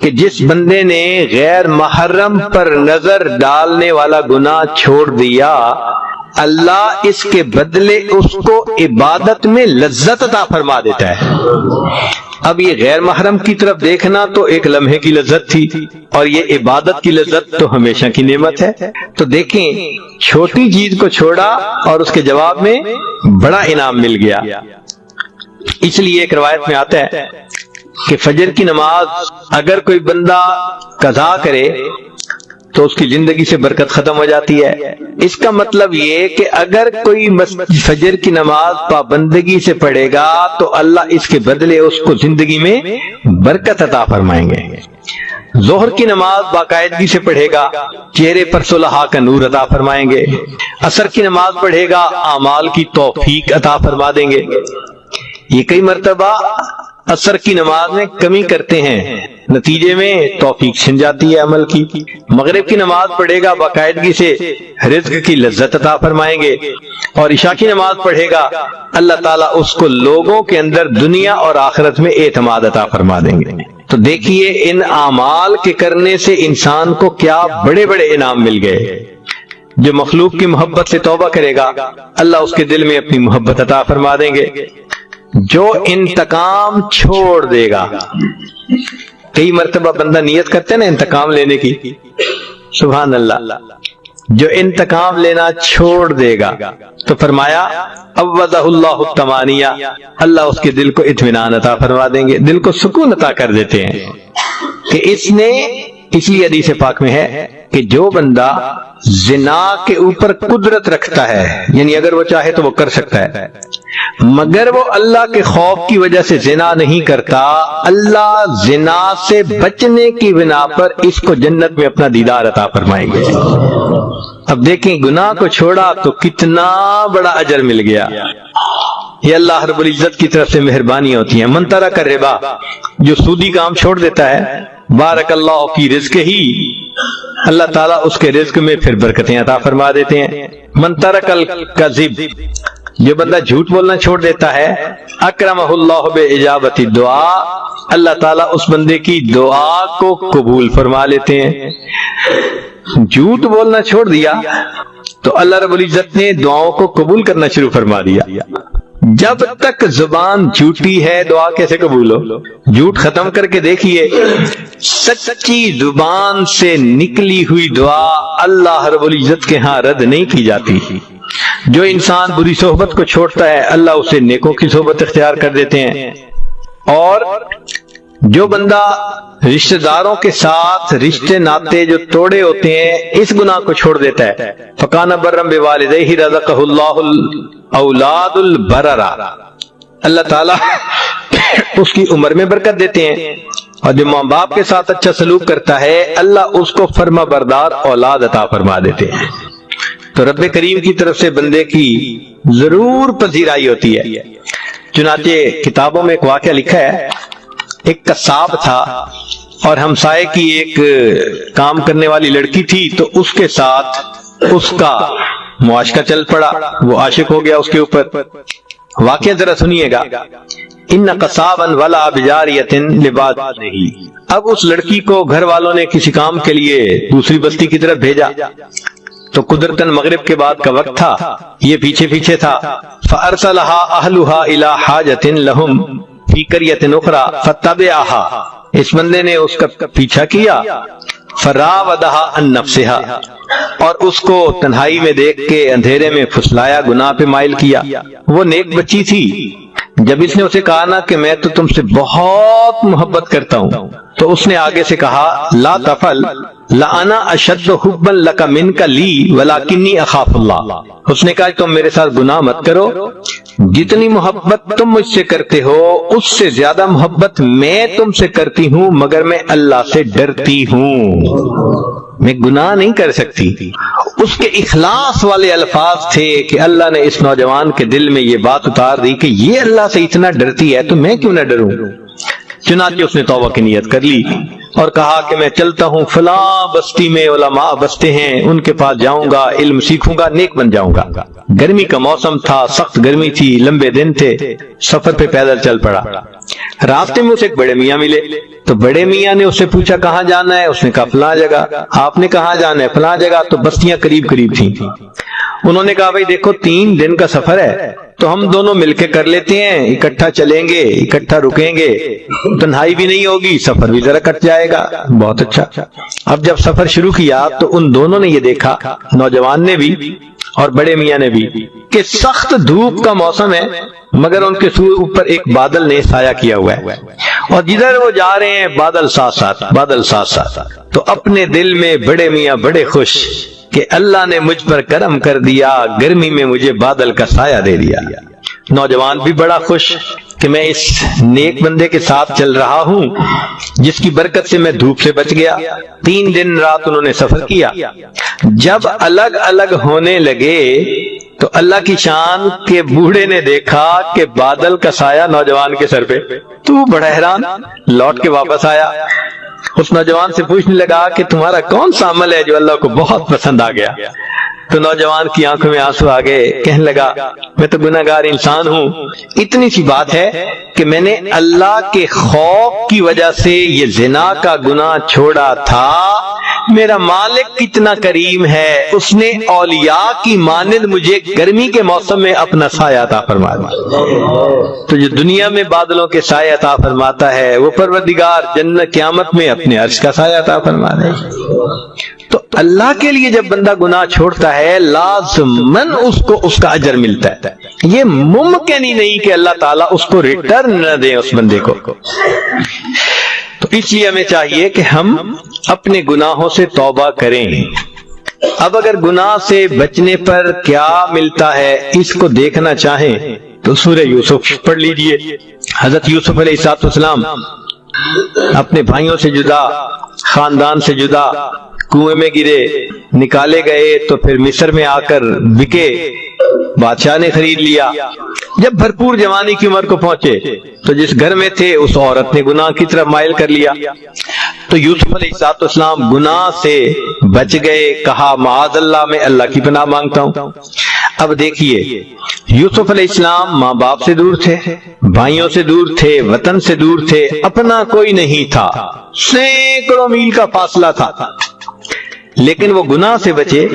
کہ جس بندے نے غیر محرم پر نظر ڈالنے والا گناہ چھوڑ دیا، اللہ اس کے بدلے اس کو عبادت میں لذت عطا فرما دیتا ہے۔ اب یہ غیر محرم کی طرف دیکھنا تو ایک لمحے کی لذت تھی، اور یہ عبادت کی لذت تو ہمیشہ کی نعمت ہے۔ تو دیکھیں، چھوٹی چیز کو چھوڑا اور اس کے جواب میں بڑا انعام مل گیا۔ اس لیے ایک روایت میں آتا ہے کہ فجر کی نماز اگر کوئی بندہ قضا کرے تو اس کی زندگی سے برکت ختم ہو جاتی ہے۔ اس کا مطلب یہ کہ اگر کوئی فجر کی نماز پابندگی سے پڑھے گا تو اللہ اس کے بدلے اس کو زندگی میں برکت عطا فرمائیں گے۔ ظہر کی نماز باقاعدگی سے پڑھے گا، چہرے پر صلحاء کا نور عطا فرمائیں گے۔ عصر کی نماز پڑھے گا، اعمال کی توفیق عطا فرما دیں گے۔ یہ کئی مرتبہ عصر کی نماز میں کمی کرتے ہیں، نتیجے میں توفیق چھن جاتی ہے عمل کی۔ مغرب کی نماز پڑھے گا، باقاعدگی سے رزق کی لذت عطا فرمائیں گے، اور عشاء کی نماز پڑھے گا، اللہ تعالیٰ اس کو لوگوں کے اندر دنیا اور آخرت میں اعتماد عطا فرما دیں گے۔ تو دیکھیے ان اعمال کے کرنے سے انسان کو کیا بڑے بڑے انعام مل گئے۔ جو مخلوق کی محبت سے توبہ کرے گا، اللہ اس کے دل میں اپنی محبت عطا فرما دیں گے۔ جو انتقام چھوڑ دے گا، کئی مرتبہ بندہ نیت کرتے نا انتقام لینے کی، سبحان اللہ، جو انتقام لینا چھوڑ دے گا تو فرمایا عوضہ اللہ الطمانیہ، اللہ اس کے دل کو اطمینان عطا فرما دیں گے، دل کو سکون عطا کر دیتے ہیں کہ اس لیے حدیث پاک میں ہے کہ جو بندہ زنا کے اوپر قدرت رکھتا ہے، یعنی اگر وہ چاہے تو وہ کر سکتا ہے، مگر وہ اللہ کے خوف کی وجہ سے زنا نہیں کرتا، اللہ زنا سے بچنے کی بنا پر اس کو جنت میں اپنا دیدار عطا فرمائیں گے۔ اب دیکھیں گناہ کو چھوڑا تو کتنا بڑا اجر مل گیا۔ یہ اللہ رب العزت کی طرف سے مہربانی ہوتی ہیں۔ من ترک الربا، جو سودی کام چھوڑ دیتا ہے، بارک اللہ فی رزق ہی، اللہ تعالیٰ اس کے رزق میں پھر برکتیں عطا فرما دیتے ہیں۔ من ترک الکذب، جو بندہ جھوٹ بولنا چھوڑ دیتا ہے، اکرمہ اللہ باجابت الدعاء، اللہ تعالیٰ اس بندے کی دعا کو قبول فرما لیتے ہیں۔ جھوٹ بولنا چھوڑ دیا تو اللہ رب العزت نے دعاؤں کو قبول کرنا شروع فرما دیا۔ جب تک زبان جھوٹی ہے دعا کیسے قبول ہو؟ جھوٹ ختم کر کے دیکھیے، سچی زبان سے نکلی ہوئی دعا اللہ رب العزت کے ہاں رد نہیں کی جاتی۔ جو انسان بری صحبت کو چھوڑتا ہے، اللہ اسے نیکوں کی صحبت اختیار کر دیتے ہیں۔ اور جو بندہ رشتہ داروں کے ساتھ رشتے ناطے جو توڑے ہوتے ہیں، اس گناہ کو چھوڑ دیتا ہے، فَكَانَ بَرًّا بِوَالِدَيْهِ رَزَقَهُ اللَّهُ الْأَوْلَادُ الْبَرَرَ، اللہ تعالیٰ اس کی عمر میں برکت دیتے ہیں، اور جو ماں باپ کے ساتھ اچھا سلوک کرتا ہے، اللہ اس کو فرما بردار اولاد عطا فرما دیتے ہیں۔ تو رب کریم کی طرف سے بندے کی ضرور پذیرائی ہوتی ہے۔ چنانچہ کتابوں میں ایک واقعہ لکھا ہے، ایک قصاب تھا اور ہمسائے کی ایک کام کرنے والی لڑکی تھی، تو اس کے ساتھ اس کا معاشقہ چل پڑا، وہ عاشق ہو گیا اس کے اوپر۔ واقعہ ذرا سنیے گا۔ ان قصابا ولا بجاریۃ لبادہ، اب اس لڑکی کو گھر والوں نے کسی کام کے لیے دوسری بستی کی طرف بھیجا، تو قدرتاً مغرب کے بعد کا وقت تھا، یہ پیچھے پیچھے تھا۔ فارسلها اهلها الى حاجۃ لهم فی قریۃ اخری فتبعها، اس بندے نے اس کا پیچھا کیا، فراودها عن نفسها، اور اس کو تنہائی میں دیکھ کے اندھیرے میں پھسلایا، گناہ پہ مائل کیا۔ وہ نیک بچی تھی، جب اس نے اسے کہا نا کہ میں تو تم سے بہت محبت کرتا ہوں، تو اس نے آگے سے کہا لا تفعل لأنا اشد حبا لک منک لی ولکنی اخاف اللہ، اس نے کہا تم میرے ساتھ گناہ مت کرو، جتنی محبت تم مجھ سے کرتے ہو اس سے زیادہ محبت میں تم سے کرتی ہوں، مگر میں اللہ سے ڈرتی ہوں، میں گناہ نہیں کر سکتی۔ اس کے اخلاص والے الفاظ تھے کہ اللہ نے اس نوجوان کے دل میں یہ بات اتار دی کہ یہ اللہ سے اتنا ڈرتی ہے تو میں کیوں نہ ڈروں۔ چنانچہ اس نے توبہ کی نیت کر لی اور کہا کہ میں چلتا ہوں، فلاں بستی میں علماء بستے ہیں، ان کے پاس جاؤں گا، علم سیکھوں گا، نیک بن جاؤں گا۔ گرمی کا موسم تھا، سخت گرمی تھی، لمبے دن تھے، سفر پہ پیدل چل پڑا۔ راستے میں اسے ایک بڑے میاں ملے، تو بڑے میاں نے اس سے پوچھا کہاں جانا ہے، اس نے کہا فلاں جگہ۔ آپ نے کہاں جانا ہے؟ فلاں جگہ۔ تو بستیاں قریب قریب تھیں۔ انہوں نے کہا بھائی دیکھو 3 دن کا سفر ہے، تو ہم دونوں مل کے کر لیتے ہیں، اکٹھا چلیں گے، اکٹھا رکیں گے، تنہائی بھی نہیں ہوگی، سفر بھی ذرا کٹ جائے گا۔ بہت اچھا۔ اب جب سفر شروع کیا تو ان دونوں نے یہ دیکھا، نوجوان نے بھی اور بڑے میاں نے بھی، کہ سخت دھوپ کا موسم ہے، مگر ان کے اوپر ایک بادل نے سایہ کیا ہوا ہے۔ اور جدھر وہ جا رہے ہیں بادل ساتھ ساتھ، بادل ساتھ ساتھ، تو اپنے دل میں بڑے میاں بڑے خوش کہ اللہ نے مجھ پر کرم کر دیا، گرمی میں مجھے بادل کا سایہ دے دیا۔ نوجوان بھی بڑا خوش کہ میں اس نیک بندے کے ساتھ چل رہا ہوں جس کی برکت سے میں دھوپ سے بچ گیا۔ 3 دن رات انہوں نے سفر کیا۔ جب الگ الگ ہونے لگے تو اللہ کی شان کے بوڑھے نے دیکھا کہ بادل کا سایہ نوجوان کے سر پہ، تو بڑا حیران، لوٹ کے واپس آیا، اس نوجوان سے پوچھنے لگا کہ تمہارا کون سا عمل ہے جو اللہ کو بہت پسند آ گیا؟ تو نوجوان کی آنکھوں میں آنسو آ گئے، کہنے لگا میں تو گناہ گار انسان ہوں، اتنی سی بات ہے کہ میں نے اللہ کے خوف کی وجہ سے یہ زنا کا گناہ چھوڑا تھا۔ میرا مالک کتنا کریم ہے، اس نے اولیاء کی مانند مجھے گرمی کے موسم میں اپنا سایہ عطا فرما دیا۔ تو جو دنیا میں بادلوں کے سایہ عطا فرماتا ہے وہ پروردگار جنت قیامت میں اپنے عرش کا سایہ عطا فرما دے۔ تو اللہ کے لیے جب بندہ گناہ چھوڑتا ہے لازماً اس کو اس کا اجر ملتا ہے۔ یہ ممکن ہی نہیں کہ اللہ تعالیٰ اس کو ریٹرن نہ دے اس بندے کو۔ تو اس لیے ہمیں چاہیے کہ ہم اپنے گناہوں سے توبہ کریں۔ اب اگر گناہ سے بچنے پر کیا ملتا ہے اس کو دیکھنا چاہیں تو سورہ یوسف پڑھ لیجئے۔ حضرت یوسف علیہ السلام اپنے بھائیوں سے جدا، خاندان سے جدا، کنویں میں گرے، نکالے گئے تو پھر مصر میں آ کر بکے، بادشاہ نے خرید لیا۔ جب بھرپور جوانی کی عمر کو پہنچے تو جس گھر میں تھے اس عورت نے گناہ کی طرف مائل کر لیا۔ تو یوسف علیہ السلام گناہ سے بچ گئے، کہا معاذ اللہ، میں اللہ کی پناہ مانگتا ہوں۔ اب دیکھیے یوسف علیہ السلام ماں باپ سے دور تھے، بھائیوں سے دور تھے، وطن سے دور تھے، اپنا کوئی نہیں تھا، سینکڑوں میل کا فاصلہ تھا، لیکن وہ گناہ سے بچے۔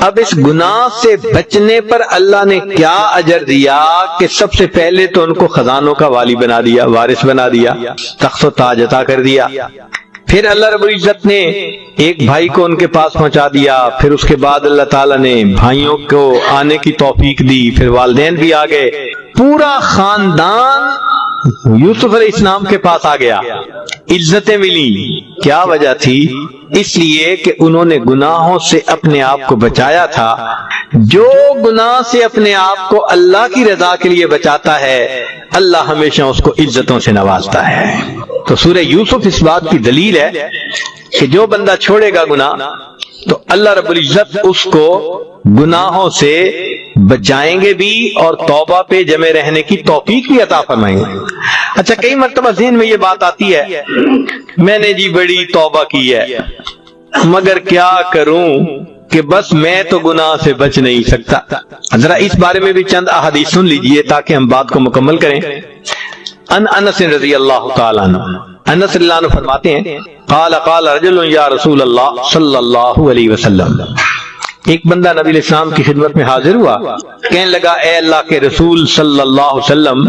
اب اس گناہ سے بچنے پر اللہ نے کیا اجر دیا کہ سب سے پہلے تو ان کو خزانوں کا والی بنا دیا، وارث بنا دیا، تخت و تاج عطا کر دیا۔ پھر اللہ رب العزت نے ایک بھائی کو ان کے پاس پہنچا دیا، پھر اس کے بعد اللہ تعالیٰ نے بھائیوں کو آنے کی توفیق دی، پھر والدین بھی آ گئے، پورا خاندان یوسف علیہ السلام کے پاس آ گیا، عزتیں ملی۔ کیا وجہ تھی؟ اس لیے کہ انہوں نے گناہوں سے اپنے آپ کو بچایا تھا۔ جو گناہ سے اپنے آپ کو اللہ کی رضا کے لیے بچاتا ہے اللہ ہمیشہ اس کو عزتوں سے نوازتا ہے۔ تو سورہ یوسف اس بات کی دلیل ہے کہ جو بندہ چھوڑے گا گناہ تو اللہ رب العزت اس کو گناہوں سے بچائیں گے بھی اور توبہ پہ جمے رہنے کی توفیق بھی عطا فرمائیں گے۔ اچھا، کئی مرتبہ ذہن میں یہ بات آتی ہے میں نے جی بڑی توبہ کی ہے مگر کیا کروں کہ بس میں تو گناہ سے بچ نہیں سکتا۔ ذرا اس بارے میں بھی چند احادیث سن لیجئے تاکہ ہم بات کو مکمل کریں۔ انس رضی اللہ تعالیٰ عنہ، انس رضی اللہ عنہ فرماتے ہیں قال قال رجل یا رسول اللہ صلی اللہ علیہ وسلم، ایک بندہ نبی علیہ السلام کی خدمت میں حاضر ہوا، کہنے لگا اے اللہ کے رسول صلی اللہ علیہ وسلم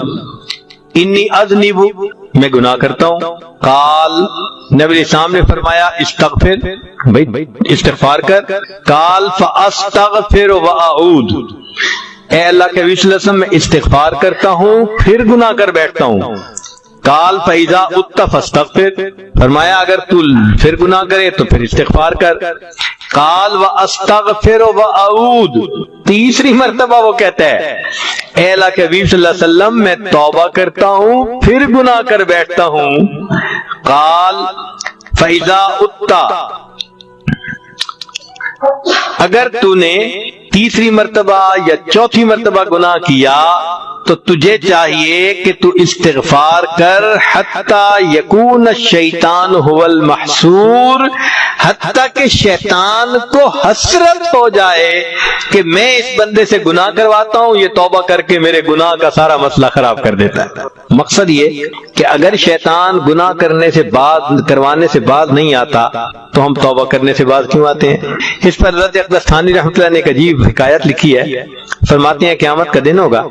انی اذنب، میں گناہ کرتا ہوں۔ قال، نبی علیہ السلام نے فرمایا استغفر، بھائی استغفار کر۔ قال فاستغفر واعود، اے اللہ کے نبی صلی اللہ علیہ وسلم میں استغفار کرتا ہوں پھر گناہ کر بیٹھتا ہوں۔ قال فاذا ات فاستغفر، فرمایا اگر تو پھر گناہ کرے تو پھر استغفار کر۔ قال واستغفر واعود، تیسری مرتبہ وہ کہتا ہے اے اللہ کے حبیب صلی اللہ علیہ وسلم میں توبہ کرتا ہوں پھر گناہ کر بیٹھتا ہوں۔ قال فاذا ات، اگر تو نے تیسری مرتبہ یا چوتھی مرتبہ گناہ کیا تو تجھے چاہیے کہ تو استغفار کر حتی یکون الشیطان هو المحسور، حتیٰ کہ شیطان کو حسرت ہو جائے کہ میں اس بندے سے گناہ کرواتا ہوں، یہ توبہ کر کے میرے گناہ کا سارا مسئلہ خراب کر دیتا ہے۔ مقصد یہ کہ اگر شیطان گناہ کروانے سے باز نہیں آتا تو ہم توبہ کرنے سے باز کیوں آتے ہیں؟ اس پر حضرت اقدس ثانی رحمۃ اللہ نے ایک عجیب حکایت لکھی ہے، فرماتے ہیں قیامت کا دن ہوگا،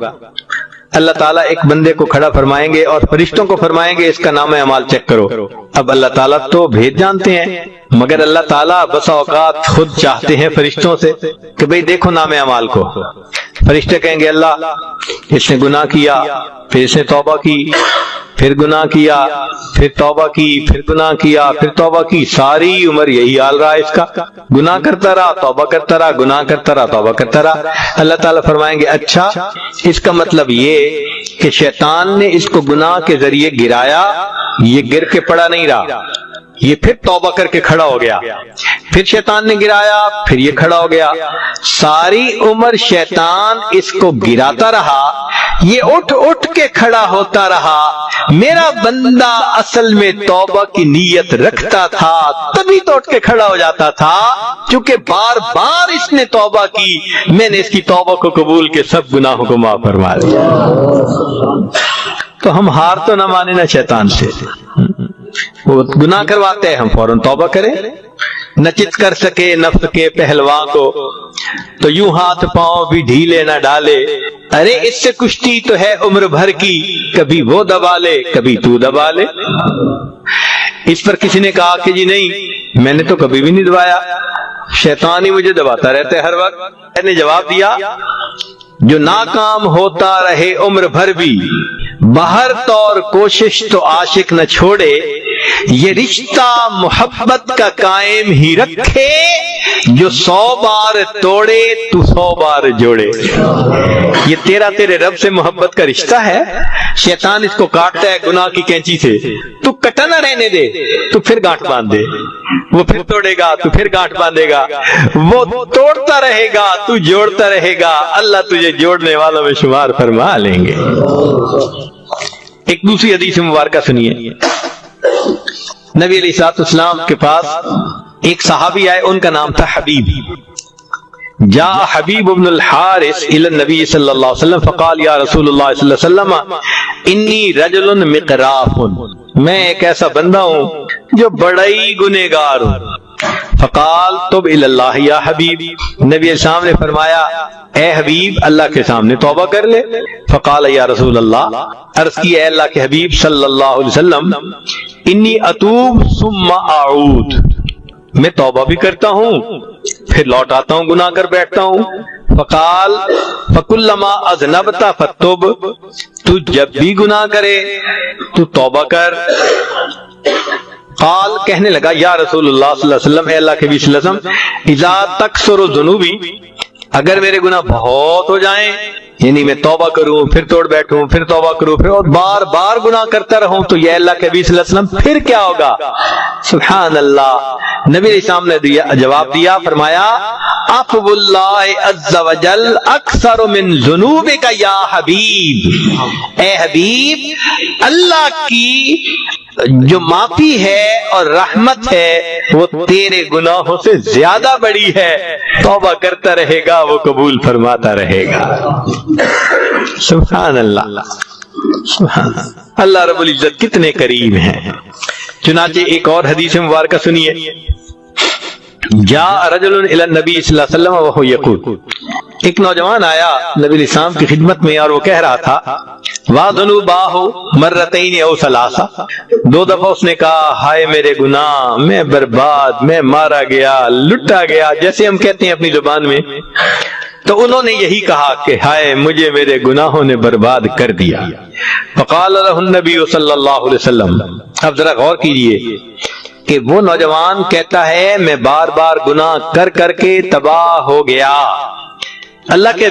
اللہ تعالیٰ ایک بندے کو کھڑا فرمائیں گے اور فرشتوں کو فرمائیں گے اس کا نام اعمال چیک کرو۔ اب اللہ تعالیٰ تو بھید جانتے ہیں مگر اللہ تعالیٰ بسا اوقات خود چاہتے ہیں فرشتوں سے کہ بھئی دیکھو نام اعمال کو۔ فرشتے کہیں گے اللہ اس نے گناہ کیا، پھر اس نے توبہ کی، پھر گناہ کیا، پھر توبہ کی، پھر گناہ کیا، پھر توبہ کی، ساری عمر یہی حال رہا اس کا، گناہ کرتا رہا، توبہ کرتا رہا، گناہ کرتا رہا، توبہ کرتا رہا۔ اللہ تعالیٰ فرمائیں گے اچھا، اس کا مطلب یہ کہ شیطان نے اس کو گناہ کے ذریعے گرایا، یہ گر کے پڑا نہیں رہا، یہ پھر توبہ کر کے کھڑا ہو گیا، پھر شیطان نے گرایا، پھر یہ کھڑا ہو گیا، ساری عمر شیطان اس کو گراتا رہا، یہ اٹھ اٹھ کے کھڑا ہوتا رہا۔ میرا بندہ اصل میں توبہ کی نیت رکھتا تھا، تبھی تو اٹھ کے کھڑا ہو جاتا تھا، چونکہ بار بار اس نے توبہ کی، میں نے اس کی توبہ کو قبول کے سب گناہوں کو معاف فرما دیا۔ تو ہم ہار تو نہ مانے نہ شیطان سے، وہ گناہ کرواتے ہیں، ہم فوراً توبہ کریں۔ نہ چت کر سکے نفس کے پہلواں کو، تو یوں ہاتھ پاؤں بھی ڈھیلے نہ ڈالے، ارے اس سے کشتی تو ہے عمر بھر کی، کبھی وہ دبا لے کبھی تو دبا لے۔ اس پر کسی نے کہا کہ جی نہیں، میں نے تو کبھی بھی نہیں دبایا، شیطان ہی مجھے دباتا رہتا ہے ہر وقت۔ میں نے جواب دیا، جو ناکام ہوتا رہے عمر بھر بھی، بہر طور کوشش تو عاشق نہ چھوڑے، یہ رشتہ محبت کا قائم ہی رکھے، جو 100 بار توڑے تو 100 بار جوڑے۔ یہ تیرے رب سے محبت کا رشتہ ہے، شیطان اس کو کاٹتا ہے گناہ کی کینچی سے، تو کٹا نہ رہنے دے، تو پھر گانٹھ باندھ دے، وہ پھر توڑے گا تو پھر گانٹھ باندھے گا، وہ توڑتا رہے گا تو جوڑتا رہے گا، اللہ تجھے جوڑنے والوں میں شمار فرما لیں گے۔ ایک دوسری حدیث مبارکہ سنیے، نبی علیہ السلام کے پاس ایک صحابی آئے، ان کا نام تھا حبیب۔ جاء حبیب بن الحارث الى النبی صلی اللہ علیہ وسلم فقال یا رسول اللہ صلی اللہ علیہ وسلم انی رجل مقراف، میں ایک ایسا بندہ ہوں جو بڑا ہی گنہگار ہوں۔ فقال تب الی اللہ یا حبیب، نبی السلام نے فرمایا اے حبیب اللہ کے سامنے توبہ کر لے۔ فقال یا رسول اللہ، عرض کی اے اللہ کے حبیب صلی اللہ علیہ وسلم، انی اتوب ثم اعود، میں توبہ بھی کرتا ہوں پھر لوٹ آتا ہوں، گناہ کر بیٹھتا ہوں۔ فقال فکلما اذنبت فتب، تو جب بھی گناہ کرے تو توبہ کر۔ قال، کہنے لگا یا رسول اللہ صلی اللہ علیہ وسلم، اے اللہ کے نبی صلی اللہ علیہ وسلم، اذا تکثر ذنوبی، اگر میرے گناہ بہت ہو جائیں، یعنی میں توبہ کروں پھر توڑ بیٹھوں پھر توبہ کروں پھر اور بار بار گناہ کرتا رہوں، تو یہ اللہ کے نبی صلی اللہ علیہ وسلم پھر کیا ہوگا؟ سبحان اللہ، نبی علیہ السلام نے جواب دیا، فرمایا عفو اللہ عز وجل اکثر من ذنوبک یا حبیب، اے حبیب اللہ کی جو معافی ہے اور رحمت ہے وہ تیرے گناہوں سے زیادہ بڑی ہے، توبہ کرتا رہے گا وہ قبول فرماتا رہے گا۔ سبحان اللہ، سبحان اللہ، اللہ رب العزت کتنے کریم ہیں۔ چنانچہ ایک اور حدیث مبارکہ سنیے، جاء رجل الی النبی صلی اللہ علیہ وسلم وهو یقول، ایک نوجوان آیا نبی علیہ السلام کی خدمت میں اور وہ کہہ رہا تھا وَذُنُوبَاهُ مرتين او ثلاثا، 2 دفعہ اس نے کہا ہائے میرے گناہ، میں برباد، میں مارا گیا، لٹا گیا، جیسے ہم کہتے ہیں اپنی زبان میں، تو انہوں نے یہی کہا کہ ہائے مجھے میرے گناہوں نے برباد کر دیا۔ فقال له النبی صلی اللہ علیہ وسلم، اب ذرا غور کیجئے کہ وہ نوجوان کہتا ہے میں بار بار گناہ کر کر کے تباہ ہو گیا، اللہ کے